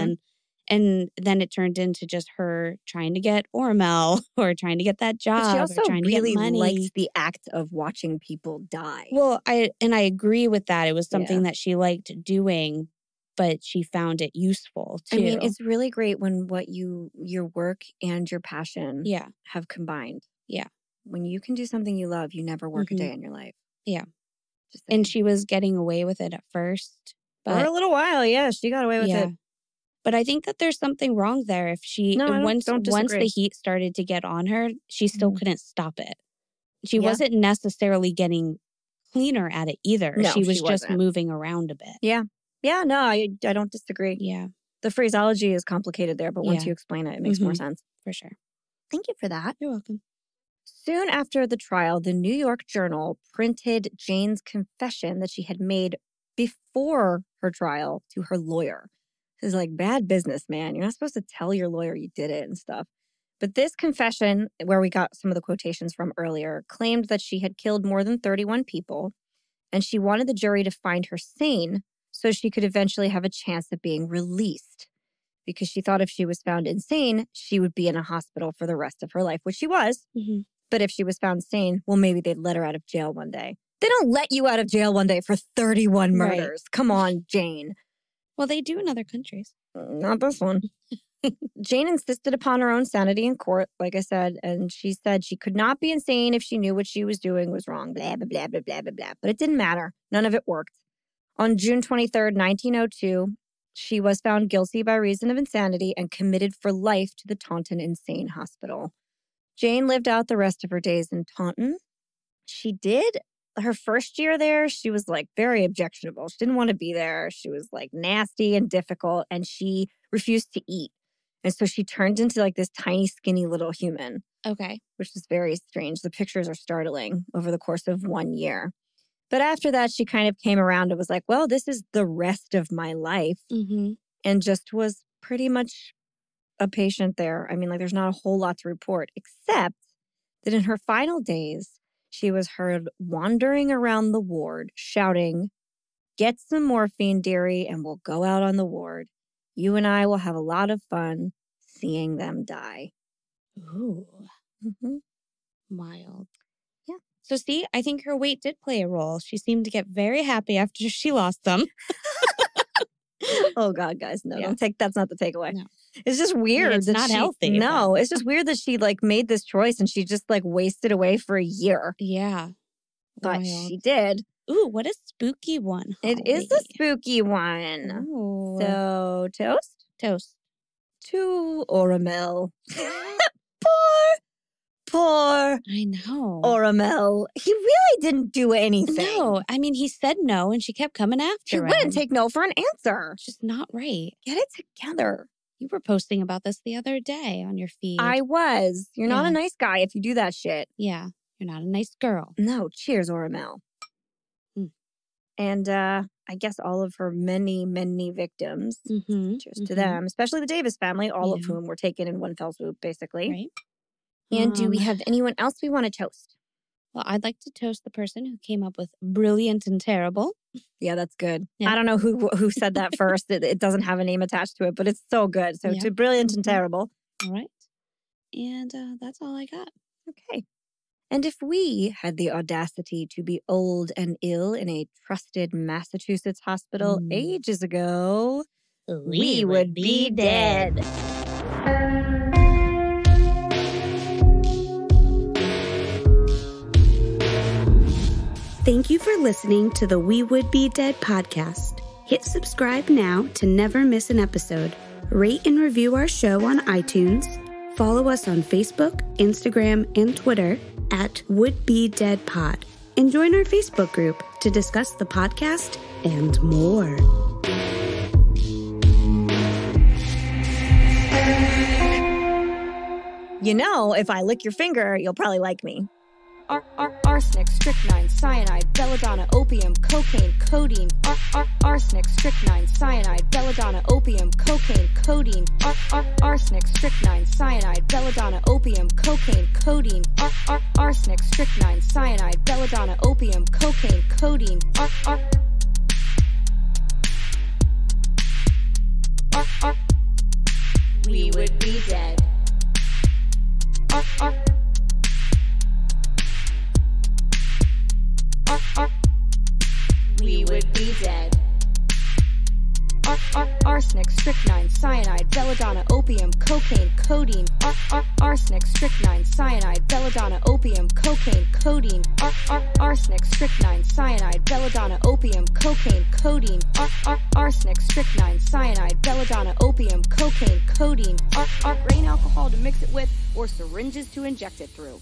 And then it turned into just her trying to get Ormel or trying to get that job. But she also or trying really to get money. liked the act of watching people die. Well, I agree with that. It was something that she liked doing, but she found it useful too. I mean, it's really great when your work and your passion have combined. Yeah. When you can do something you love, you never work a day in your life. Yeah. And she was getting away with it at first. But for a little while, yeah, she got away with it. But I think that there's something wrong there. If she once the heat started to get on her, she still couldn't stop it. She wasn't necessarily getting cleaner at it either. No, she was just moving around a bit. Yeah. Yeah, no, I don't disagree. Yeah. The phraseology is complicated there, but once you explain it, it makes more sense. For sure. Thank you for that. You're welcome. Soon after the trial, the New York Journal printed Jane's confession that she had made before her trial to her lawyer. This is like bad business, man. You're not supposed to tell your lawyer you did it and stuff. But this confession, where we got some of the quotations from earlier, claimed that she had killed more than 31 people, and she wanted the jury to find her sane so she could eventually have a chance at being released. Because she thought if she was found insane, she would be in a hospital for the rest of her life, which she was. But if she was found sane, well, maybe they'd let her out of jail one day. They don't let you out of jail one day for 31 murders. Come on, Jane. Well, they do in other countries. Not this one. Jane insisted upon her own sanity in court, like I said, and she said she could not be insane if she knew what she was doing was wrong, blah, blah, blah, blah, blah, blah, blah. But it didn't matter. None of it worked. On June 23rd, 1902, she was found guilty by reason of insanity and committed for life to the Taunton Insane Hospital. Jane lived out the rest of her days in Taunton. She did. Her first year there, she was like very objectionable. She didn't want to be there. She was like nasty and difficult, and she refused to eat. And so she turned into like this tiny, skinny little human. Okay. Which is very strange. The pictures are startling over the course of 1 year. But after that, she kind of came around and was like, well, this is the rest of my life. Mm-hmm. And just was pretty much a patient there. I mean, like there's not a whole lot to report, except that in her final days, she was heard wandering around the ward, shouting, "Get some morphine, dearie, and we'll go out on the ward. You and I will have a lot of fun seeing them die." Ooh. Mm-hmm. Wild. Yeah. So see, I think her weight did play a role. She seemed to get very happy after she lost them. Oh, God, guys. No, don't take, that's not the takeaway. No. It's just weird. It's not healthy. No, it's just weird that she like made this choice and she just like wasted away for a year. Yeah. But Wild. she did. Ooh, what a spooky one. It is a spooky one. Ooh. So, toast? Toast. To Oramel. Poor I know. Oramel. He really didn't do anything. No, I mean, he said no and she kept coming after She him. wouldn't take no for an answer. It's just not right. Get it together. You were posting about this the other day on your feed. I was. You're not a nice guy if you do that shit. Yeah. You're not a nice girl. No. Cheers, Oramel. And I guess all of her many, many victims. Mm-hmm. Cheers to them, especially the Davis family, all of whom were taken in one fell swoop, basically. Right. And do we have anyone else we want to toast? Well, I'd like to toast the person who came up with brilliant and terrible. Yeah, that's good. Yeah. I don't know who said that first. It doesn't have a name attached to it, but it's so good. So to brilliant and terrible. All right. And that's all I got. Okay. And if we had the audacity to be old and ill in a trusted Massachusetts hospital ages ago, we would be dead. Thank you for listening to the We Would Be Dead podcast. Hit subscribe now to never miss an episode. Rate and review our show on iTunes. Follow us on Facebook, Instagram, and Twitter at Would Be Dead Pod. And join our Facebook group to discuss the podcast and more. You know, if I lick your finger, you'll probably like me. Arsenic, strychnine, cyanide, belladonna, opium, cocaine, codeine. Arsenic, strychnine, cyanide, belladonna, opium, cocaine, codeine. Arsenic, strychnine, cyanide, belladonna, opium, cocaine, codeine. Arsenic, strychnine, cyanide, belladonna, opium, cocaine, codeine. We would be dead. We would be dead. Arsenic, strychnine, cyanide, belladonna, opium, cocaine, codeine. Arsenic, strychnine, cyanide, belladonna, opium, cocaine, codeine. Arsenic, strychnine, cyanide, belladonna, opium, cocaine, codeine. Arsenic, strychnine, cyanide, belladonna, opium, cocaine, codeine. Grain alcohol to mix it with, or syringes to inject it through.